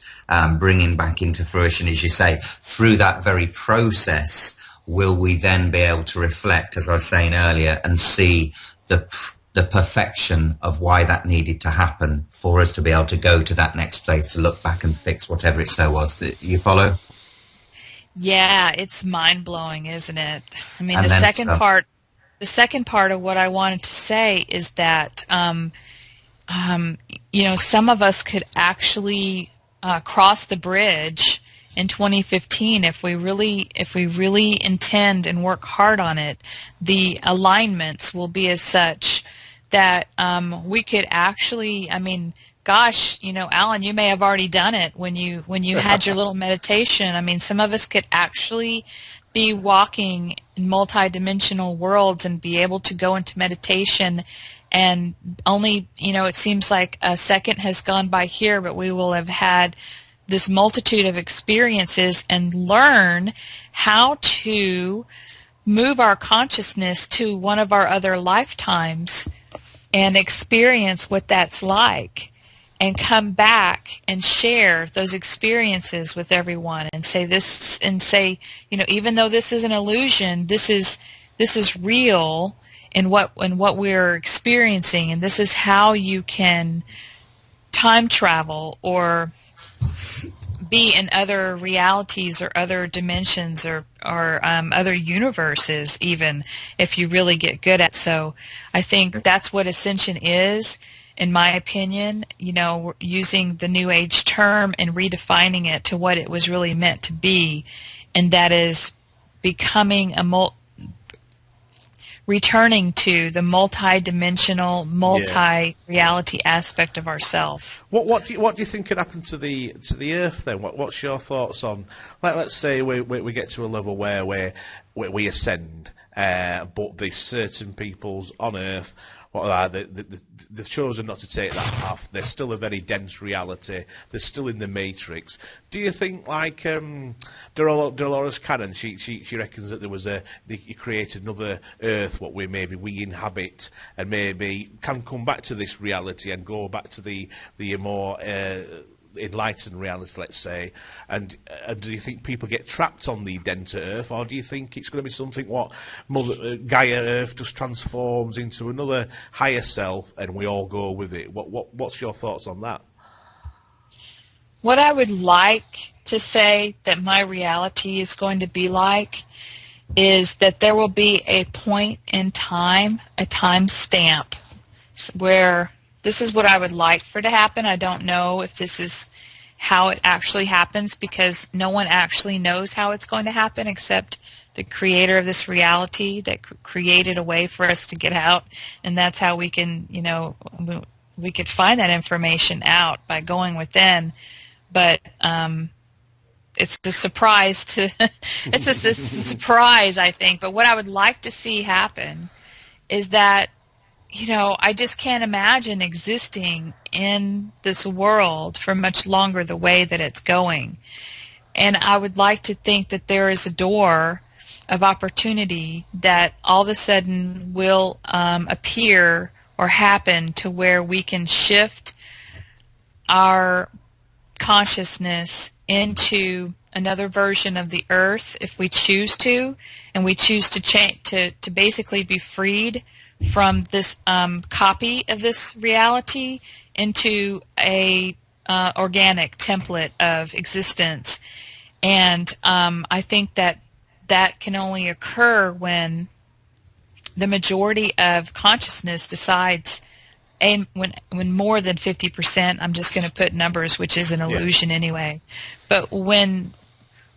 bringing back into fruition, as you say, through that very process, will we then be able to reflect, as I was saying earlier, and see the perfection of why that needed to happen for us to be able to go to that next place, to look back and fix whatever it so was. You follow? Yeah, it's mind-blowing, isn't it? I mean, the second part of what I wanted to say is that, some of us could actually cross the bridge in 2015 if we really intend and work hard on it. The alignments will be as such that we could actually, I mean, gosh, Alan, you may have already done it when you had your little meditation. I mean, some of us could actually be walking in multidimensional worlds and be able to go into meditation, and only, it seems like a second has gone by here, but we will have had this multitude of experiences and learn how to move our consciousness to one of our other lifetimes and experience what that's like, and come back and share those experiences with everyone, and say this, and say, even though this is an illusion, this is real in what we're experiencing, and this is how you can time travel or be in other realities or other dimensions or other universes, even if you really get good at it. So I think that's what ascension is, in my opinion. We're using the New Age term and redefining it to what it was really meant to be, and that is becoming returning to the multi-dimensional, multi-reality aspect of ourself. What do you think could happen to the Earth then? What's your thoughts on, let's say we get to a level where we ascend, but there's certain peoples on Earth, they've chosen not to take that path. They're still a very dense reality. They're still in the matrix. Do you think, like Dolores Cannon, she reckons that there was he created another Earth, what we inhabit, and maybe can come back to this reality and go back to the more enlightened reality, let's say, and do you think people get trapped on the denser Earth, or do you think it's going to be something what Mother Gaia Earth just transforms into another higher self and we all go with it? What's your thoughts on that? What I would like to say that my reality is going to be like is that there will be a point in time, a time stamp, where this is what I would like for it to happen. I don't know if this is how it actually happens, because no one actually knows how it's going to happen except the creator of this reality that created a way for us to get out. And that's how we can, we could find that information out by going within. But it's a surprise to it's a surprise, I think. But what I would like to see happen is that, I just can't imagine existing in this world for much longer the way that it's going. And I would like to think that there is a door of opportunity that all of a sudden will appear or happen to where we can shift our consciousness into another version of the earth if we choose to, and we choose to change to basically be freed from this copy of this reality into a organic template of existence. And I think that can only occur when the majority of consciousness decides, when more than 50%, I'm just going to put numbers, which is an illusion anyway, but when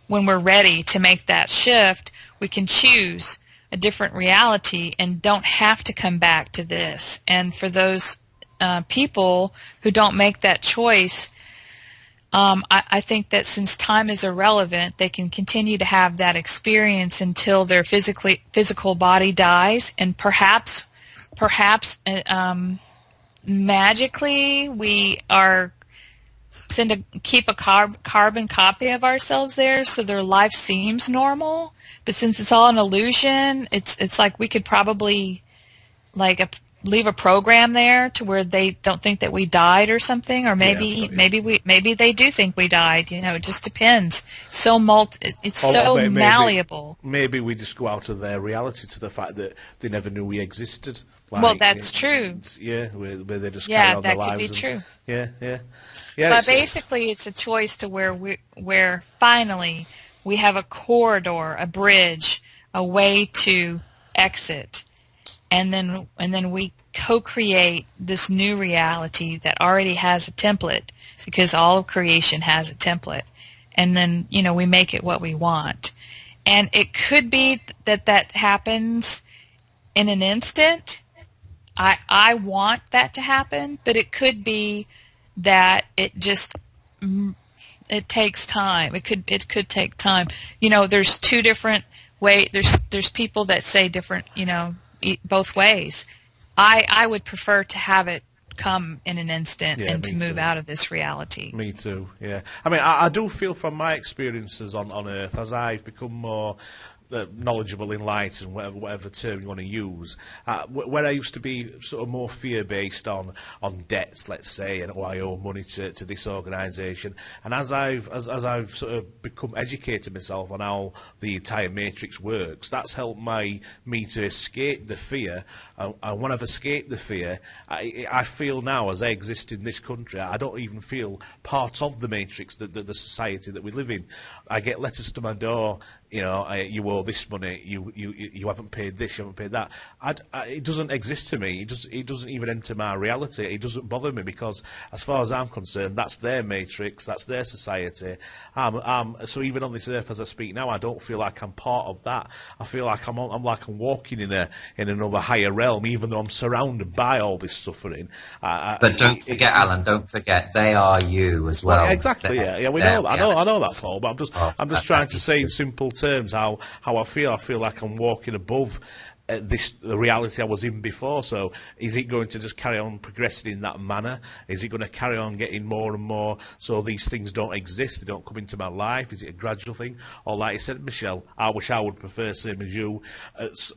we're ready to make that shift, we can choose a different reality and don't have to come back to this. And for those people who don't make that choice, I think that since time is irrelevant, they can continue to have that experience until their physical body dies, and perhaps magically we are keep a carbon copy of ourselves there, so their life seems normal. But since it's all an illusion, it's like we could probably leave a program there to where they don't think that we died or something, or maybe they do think we died. It just depends. It's so malleable. Maybe we just go out of their reality to the fact that they never knew we existed. Well, that's true. Where they just carry on their lives. That could be true. Yeah. But basically, it's a choice to where finally we have a corridor, a bridge, a way to exit, and then we co-create this new reality that already has a template, because all of creation has a template, and then we make it what we want. And it could be that happens in an instant. I want that to happen, but it could be that it takes time. It could take time. There's two different ways. There's people that say different, both ways. I would prefer to have it come in an instant and to move out of this reality. Me too, yeah. I mean, I do feel from my experiences on Earth, as I've become more knowledgeable, enlightened, whatever term you want to use, where I used to be sort of more fear-based on debts, let's say, and I owe money to this organisation, and as I've sort of become educated myself on how the entire matrix works, that's helped me to escape the fear. And when I've escaped the fear, I feel now, as I exist in this country, I don't even feel part of the matrix, the society that we live in. I get letters to my door, you owe this money, you haven't paid this, you haven't paid that. It doesn't exist to me. It doesn't even enter my reality. It doesn't bother me, because as far as I'm concerned, that's their matrix, that's their society. So even on this earth as I speak now, I don't feel like I'm part of that. I feel like I'm walking in another higher realm, even though I'm surrounded by all this suffering. But don't forget, Alan. Don't forget, they are you as well. Exactly. Yeah. We know. I know that, Paul. But I'm just trying to say in simple terms how I feel. I feel like I'm walking above the reality I was in before. So is it going to just carry on progressing in that manner? Is it going to carry on getting more and more so these things don't exist, they don't come into my life? Is it a gradual thing? Or like you said, Michelle, I wish I would prefer, same as you,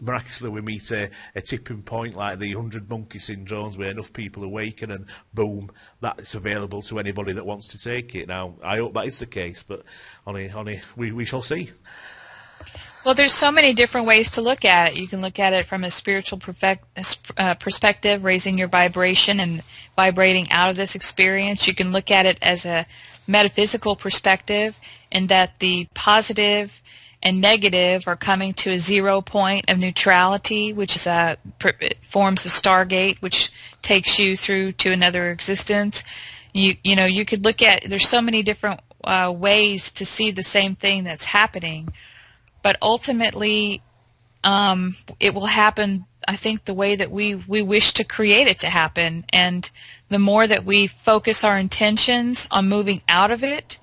miraculously we meet a tipping point like the 100 monkey syndromes, where enough people awaken and boom, that's available to anybody that wants to take it. Now, I hope that is the case, but we shall see. Well, there's so many different ways to look at it. You can look at it from a spiritual perspective, raising your vibration and vibrating out of this experience. You can look at it as a metaphysical perspective, in that the positive and negative are coming to a 0 point of neutrality, which is forms a stargate, which takes you through to another existence. You could look at, there's so many different ways to see the same thing that's happening. But ultimately, it will happen, I think, the way that we wish to create it to happen. And the more that we focus our intentions on moving out of it,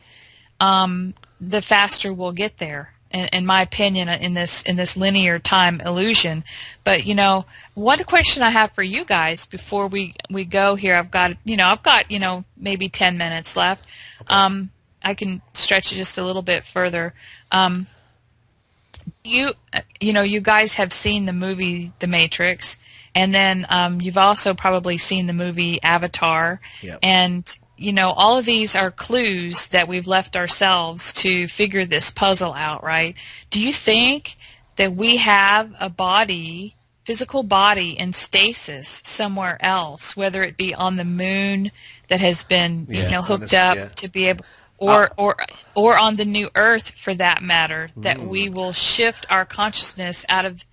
the faster we'll get there. In my opinion, in this linear time illusion. But one question I have for you guys before we go here, I've got maybe 10 minutes left. I can stretch it just a little bit further. You guys have seen the movie The Matrix, and then you've also probably seen the movie Avatar. Yep. And all of these are clues that we've left ourselves to figure this puzzle out, right? Do you think that we have a body, physical body, in stasis somewhere else, whether it be on the moon that has been, hooked up to be able, or on the new Earth, for that matter, that we will shift our consciousness out of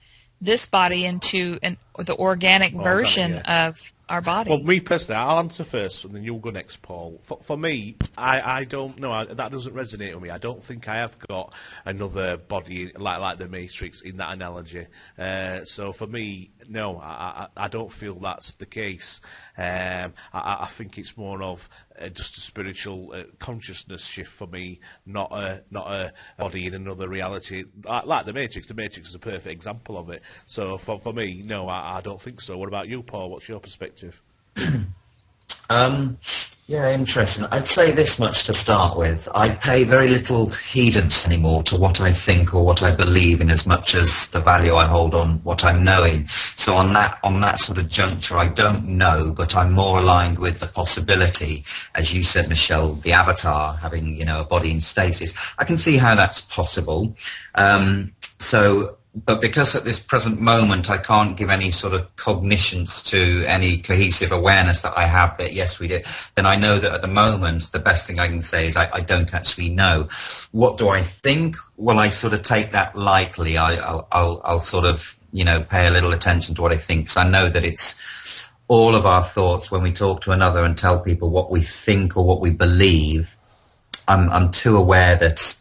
this body into the organic version of our body? Well, me personally, I'll answer first, and then you'll go next, Paul. For me, I don't know. That doesn't resonate with me. I don't think I have got another body like the Matrix in that analogy. So for me, no, I don't feel that's the case. I think it's more of just a spiritual consciousness shift for me, not a body in another reality like the Matrix. The Matrix is a perfect example of it. So for me, no, I don't think so. What about you, Paul? What's your perspective? Yeah, interesting. I'd say this much to start with. I pay very little heedance anymore to what I think or what I believe, in as much as the value I hold on what I'm knowing. So on that sort of juncture, I don't know, but I'm more aligned with the possibility, as you said, Michelle, the avatar having, a body in stasis. I can see how that's possible. But because at this present moment I can't give any sort of cognitions to any cohesive awareness that I have that yes we did, then I know that at the moment the best thing I can say is I don't actually know. What do I think? Well, I sort of take that lightly. I'll sort of pay a little attention to what I think, because I know that it's all of our thoughts when we talk to another and tell people what we think or what we believe. I'm too aware that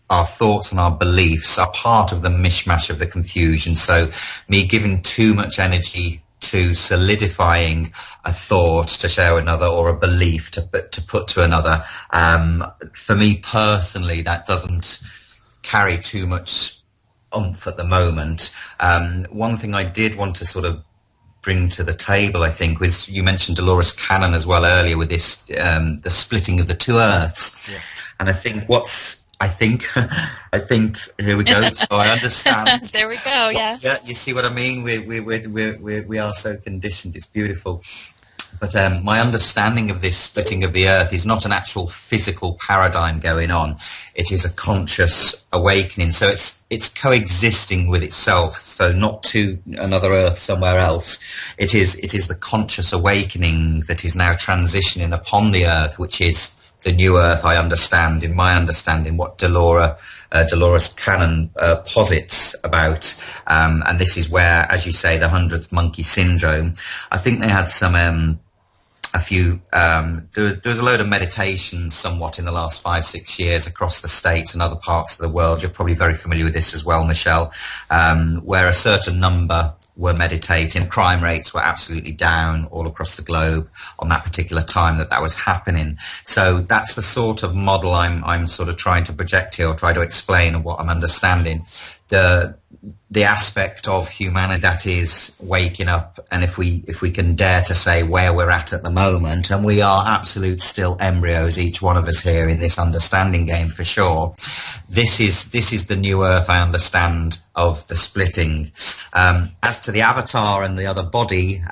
our thoughts and our beliefs are part of the mishmash of the confusion. So me giving too much energy to solidifying a thought to share with another, or a belief to put to another, for me personally, that doesn't carry too much oomph at the moment. One thing I did want to sort of bring to the table, I think, was you mentioned Dolores Cannon as well earlier with this, the splitting of the two Earths. Yeah. And I think here we go. So I understand. There we go. Yes. Yeah, you see what I mean? We are so conditioned. It's beautiful. But my understanding of this splitting of the Earth is not an actual physical paradigm going on. It is a conscious awakening. So it's coexisting with itself. So not to another Earth somewhere else. It is the conscious awakening that is now transitioning upon the Earth, which is the new Earth. I understand, in my understanding, what Dolores Cannon posits about, and this is where, as you say, the 100th monkey syndrome. I think they had some there was a load of meditations somewhat in the last 5-6 years across the States and other parts of the world. You're probably very familiar with this as well, Michelle, where a certain number were meditating. Crime rates were absolutely down all across the globe on that particular time that was happening. So that's the sort of model I'm sort of trying to project here, or try to explain what I'm understanding. The aspect of humanity that is waking up, and if we can dare to say where we're at the moment, and we are absolute still embryos, each one of us here in this understanding game for sure. This is the new Earth I understand of the splitting. As to the avatar and the other body,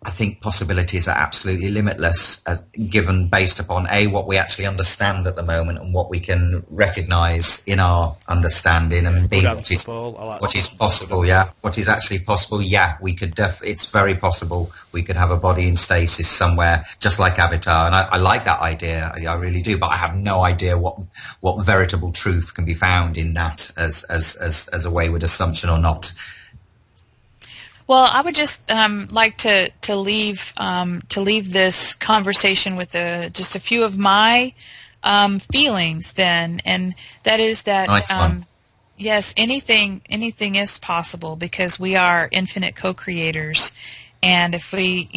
I think possibilities are absolutely limitless, given based upon what we actually understand at the moment and what we can recognise in our understanding, and B, what is possible. Yeah, what is actually possible. Yeah, we could. It's very possible we could have a body in stasis somewhere, just like Avatar, and I like that idea. I really do, but I have no idea what veritable truth can be found in that as a wayward assumption or not. Well, I would just like to leave this conversation with just a few of my feelings then, and that is that nice yes, anything is possible, because we are infinite co-creators, And if we,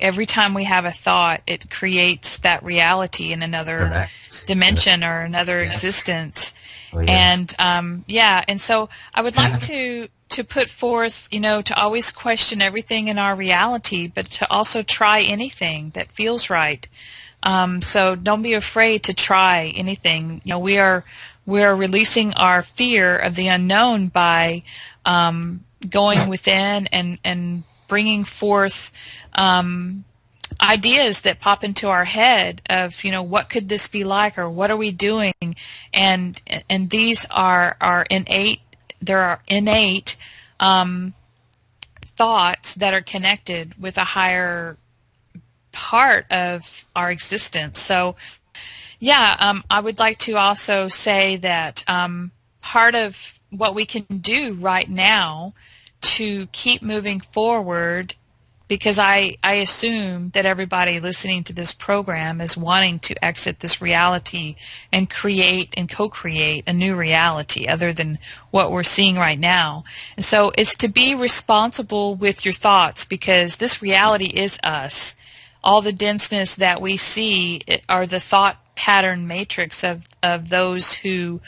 every time we have a thought, it creates that reality in another Correct. dimension or another Yes. existence. Oh, yes. And and so I would like to put forth, to always question everything in our reality, but to also try anything that feels right. So don't be afraid to try anything. We are releasing our fear of the unknown by going within and bringing forth ideas that pop into our head of, what could this be like, or what are we doing? And these are innate. There are innate thoughts that are connected with a higher part of our existence. So, I would like to also say that part of what we can do right now to keep moving forward, because I assume that everybody listening to this program is wanting to exit this reality and create and co-create a new reality other than what we're seeing right now. And so it's to be responsible with your thoughts, because this reality is us. All the denseness that we see are the thought pattern matrix of those who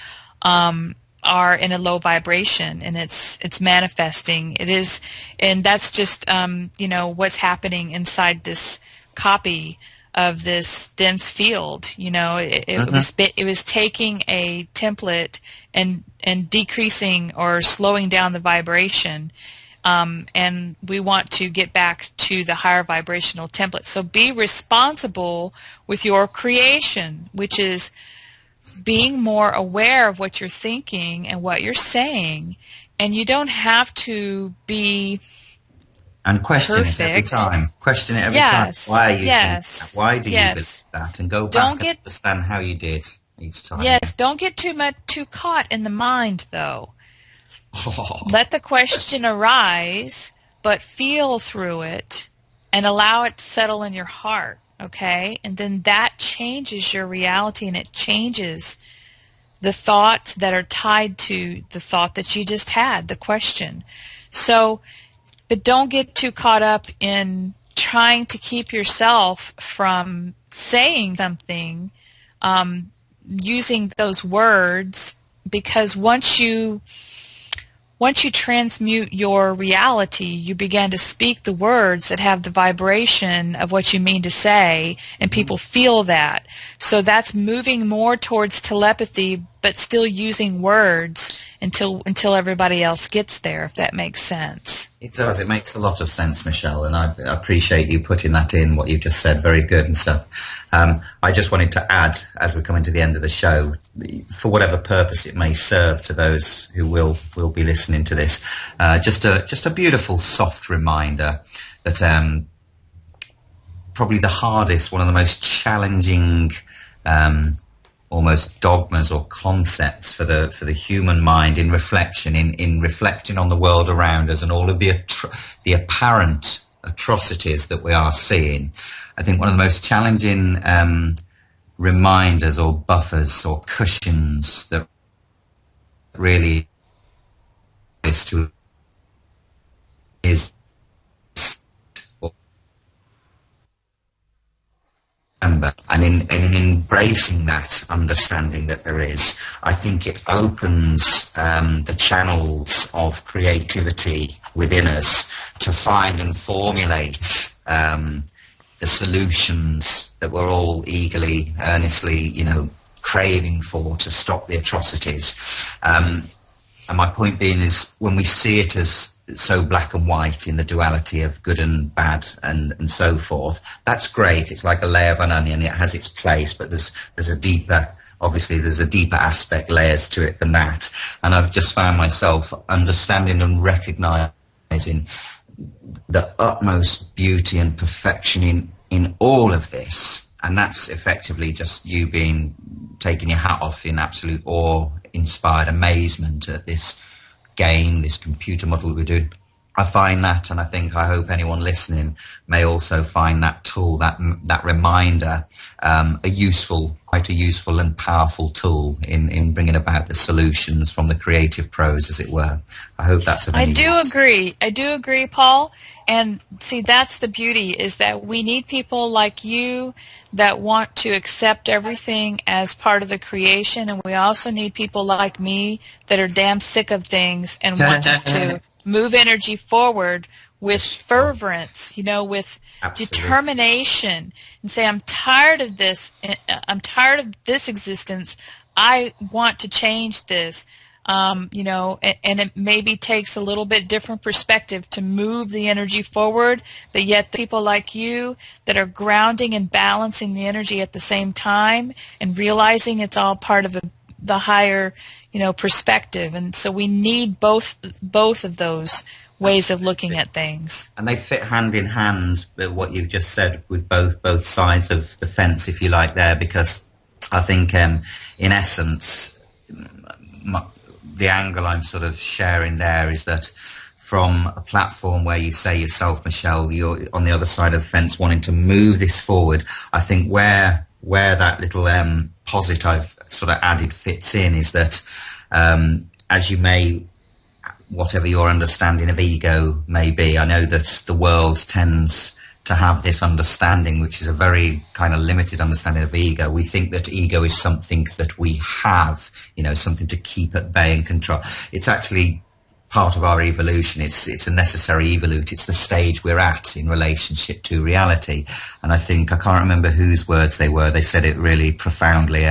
are in a low vibration, and it's manifesting. It is, and that's just what's happening inside this copy of this dense field. It was taking a template and decreasing or slowing down the vibration. And we want to get back to the higher vibrational template. So be responsible with your creation, which is being more aware of what you're thinking and what you're saying. And you don't have to be and question perfect. it every time. Question it every time. Why are you thinking that? Why do you believe that? And go back and understand how you did each time. Yes, don't get too caught in the mind, though. Let the question arise, but feel through it and allow it to settle in your heart, okay? And then that changes your reality, and it changes the thoughts that are tied to the thought that you just had, the question. So, but don't get too caught up in trying to keep yourself from saying something, using those words, because once you transmute your reality, you begin to speak the words that have the vibration of what you mean to say, and people feel that. So that's moving more towards telepathy, but still using words until everybody else gets there, if that makes sense. It does. It makes a lot of sense, Michelle, and I appreciate you putting that in, what you've just said. Very good and stuff. I just wanted to add, as we're coming to the end of the show, for whatever purpose it may serve to those who will be listening to this, just a beautiful, soft reminder that probably the hardest, one of the most challenging almost dogmas or concepts for the human mind in reflection, in reflecting on the world around us and all of the apparent atrocities that we are seeing. I think one of the most challenging reminders or buffers or cushions that really is and in embracing that understanding that there is, I think it opens the channels of creativity within us to find and formulate the solutions that we're all eagerly, earnestly, craving for, to stop the atrocities. And my point being is, when we see it as so black and white in the duality of good and bad and so forth, that's great. It's like a layer of an onion. It has its place, but there's a deeper aspect, layers to it than that. And I've just found myself understanding and recognizing the utmost beauty and perfection in all of this. And that's effectively just you taking your hat off in absolute awe-inspired amazement at this game, this computer model we're doing. I find that, and I hope anyone listening may also find that tool, that reminder, a useful quite a useful and powerful tool in bringing about the solutions from the creative pros, as it were. I hope that's of any use. I do agree, Paul. And see, that's the beauty, is that we need people like you that want to accept everything as part of the creation, and we also need people like me that are damn sick of things and want to move energy forward with fervence, with Absolutely. determination, and say, I'm tired of this. I'm tired of this existence. I want to change this. And it maybe takes a little bit different perspective to move the energy forward, but yet people like you that are grounding and balancing the energy at the same time and realizing it's all part of the higher, perspective. And so we need both of those ways of looking at things. And they fit hand in hand with what you've just said, with both sides of the fence, if you like, there, because I think in essence, the angle I'm sort of sharing there is that from a platform where you say yourself, Michelle, you're on the other side of the fence wanting to move this forward, I think where that little posit I've sort of added fits in is that as you may, whatever your understanding of ego may be, I know that the world tends to have this understanding, which is a very kind of limited understanding of ego. We think that ego is something that we have, something to keep at bay and control. It's actually part of our evolution. It's a necessary evolute. It's the stage we're at in relationship to reality. And I can't remember whose words they were. They said it really profoundly.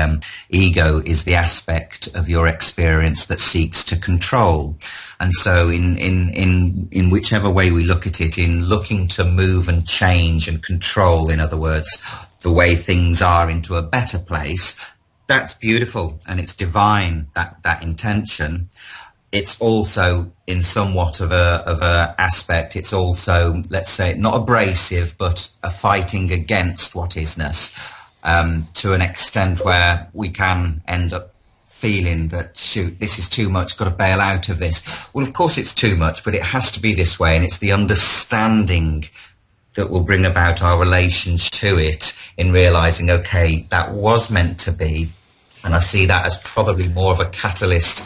Ego is the aspect of your experience that seeks to control. And so in whichever way we look at it, in looking to move and change and control, in other words, the way things are into a better place, that's beautiful and it's divine, that intention. It's also in somewhat of a aspect, it's also, let's say, not abrasive, but a fighting against what isness, to an extent where we can end up feeling that, shoot, this is too much, got to bail out of this. Well, of course it's too much, but it has to be this way, and it's the understanding that will bring about our relationship to it in realising, okay, that was meant to be, and I see that as probably more of a catalyst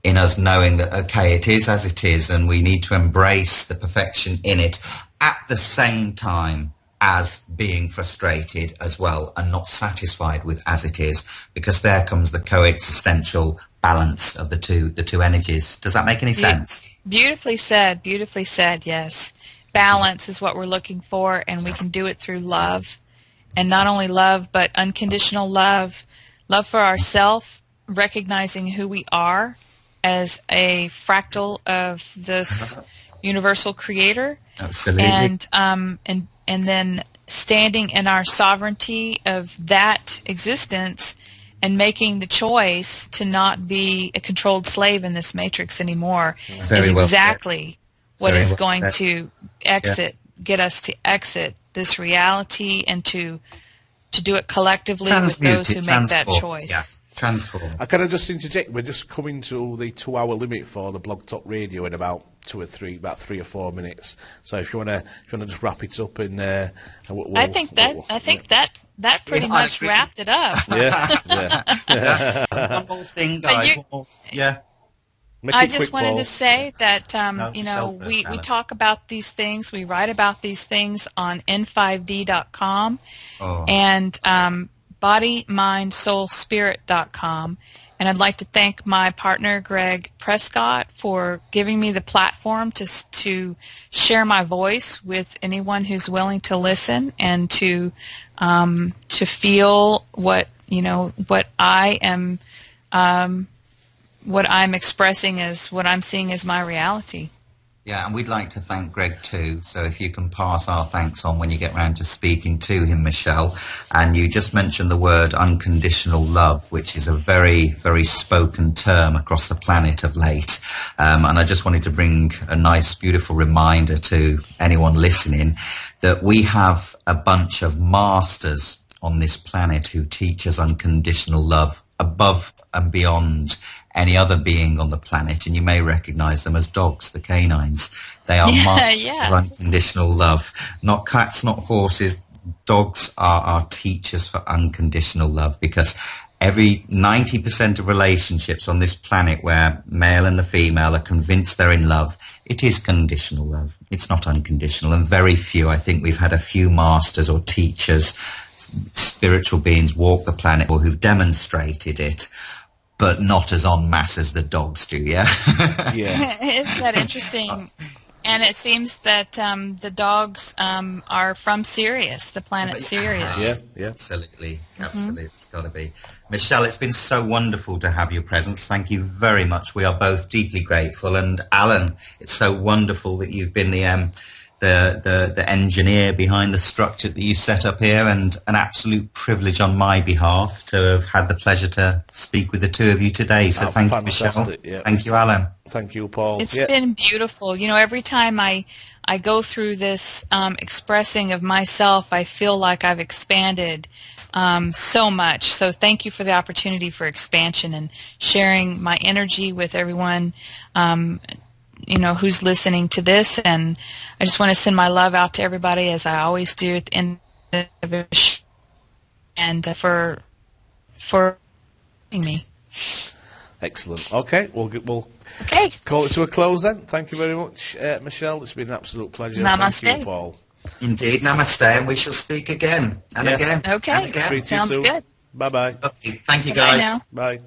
in us knowing that, okay, it is as it is, and we need to embrace the perfection in it at the same time as being frustrated as well and not satisfied with as it is, because there comes the coexistential balance of the two energies. Does that make any sense? Beautifully said, yes. Balance is what we're looking for, and we can do it through love. And not only love, but unconditional love. Love for ourselves, recognizing who we are as a fractal of this universal creator. Absolutely. And then standing in our sovereignty of that existence and making the choice to not be a controlled slave in this matrix anymore is exactly what is going to get us to exit this reality and to do it collectively with those who make that choice. Yeah. Transform. I can I just interject? We're just coming to the 2-hour limit for the Blog Talk Radio in about 3 or 4 minutes. So if you wanna just wrap it up, and I think that pretty much wrapped it up. Yeah. One more thing, guys. I just wanted to say that we talk about these things, we write about these things on n5d.com and bodymindsoulspirit.com. And I'd like to thank my partner, Greg Prescott, for giving me the platform to share my voice with anyone who's willing to listen and to feel what I'm expressing as what I'm seeing as my reality. Yeah, and we'd like to thank Greg too. So if you can pass our thanks on when you get round to speaking to him, Michelle. And you just mentioned the word unconditional love, which is a very, very spoken term across the planet of late. And I just wanted to bring a nice, beautiful reminder to anyone listening that we have a bunch of masters on this planet who teach us unconditional love above and beyond any other being on the planet, and you may recognize them as dogs, the canines. They are masters of unconditional love. Not cats, not horses, dogs are our teachers for unconditional love, because every 90% of relationships on this planet where male and the female are convinced they're in love, it is conditional love. It's not unconditional. And very few, I think we've had a few masters or teachers, spiritual beings walk the planet or who've demonstrated it, but not as en masse as the dogs do, yeah? Yeah. Isn't that interesting? And it seems that the dogs are from Sirius, the planet Sirius. Yeah, yeah. Absolutely, absolutely. It's got to be. Michelle, it's been so wonderful to have your presence. Thank you very much. We are both deeply grateful. And Alan, it's so wonderful that you've been the engineer behind the structure that you set up here, and an absolute privilege on my behalf to have had the pleasure to speak with the two of you today. So thank you, Michelle. Yeah. Thank you, Alan. Thank you, Paul. It's been beautiful. You know, every time I go through this expressing of myself, I feel like I've expanded so much. So thank you for the opportunity for expansion and sharing my energy with everyone who's listening to this. And I just want to send my love out to everybody, as I always do at the end of the show, and for me. Excellent. Okay, we'll Okay. call it to a close then. Thank you very much, Michelle. It's been an absolute pleasure. Namaste. Thank you, Paul. Indeed, namaste, and we shall speak again and Yes. again. Okay. And again. Speak to you Sounds soon. good. Bye-bye. Okay, thank you, Bye guys. now. Bye.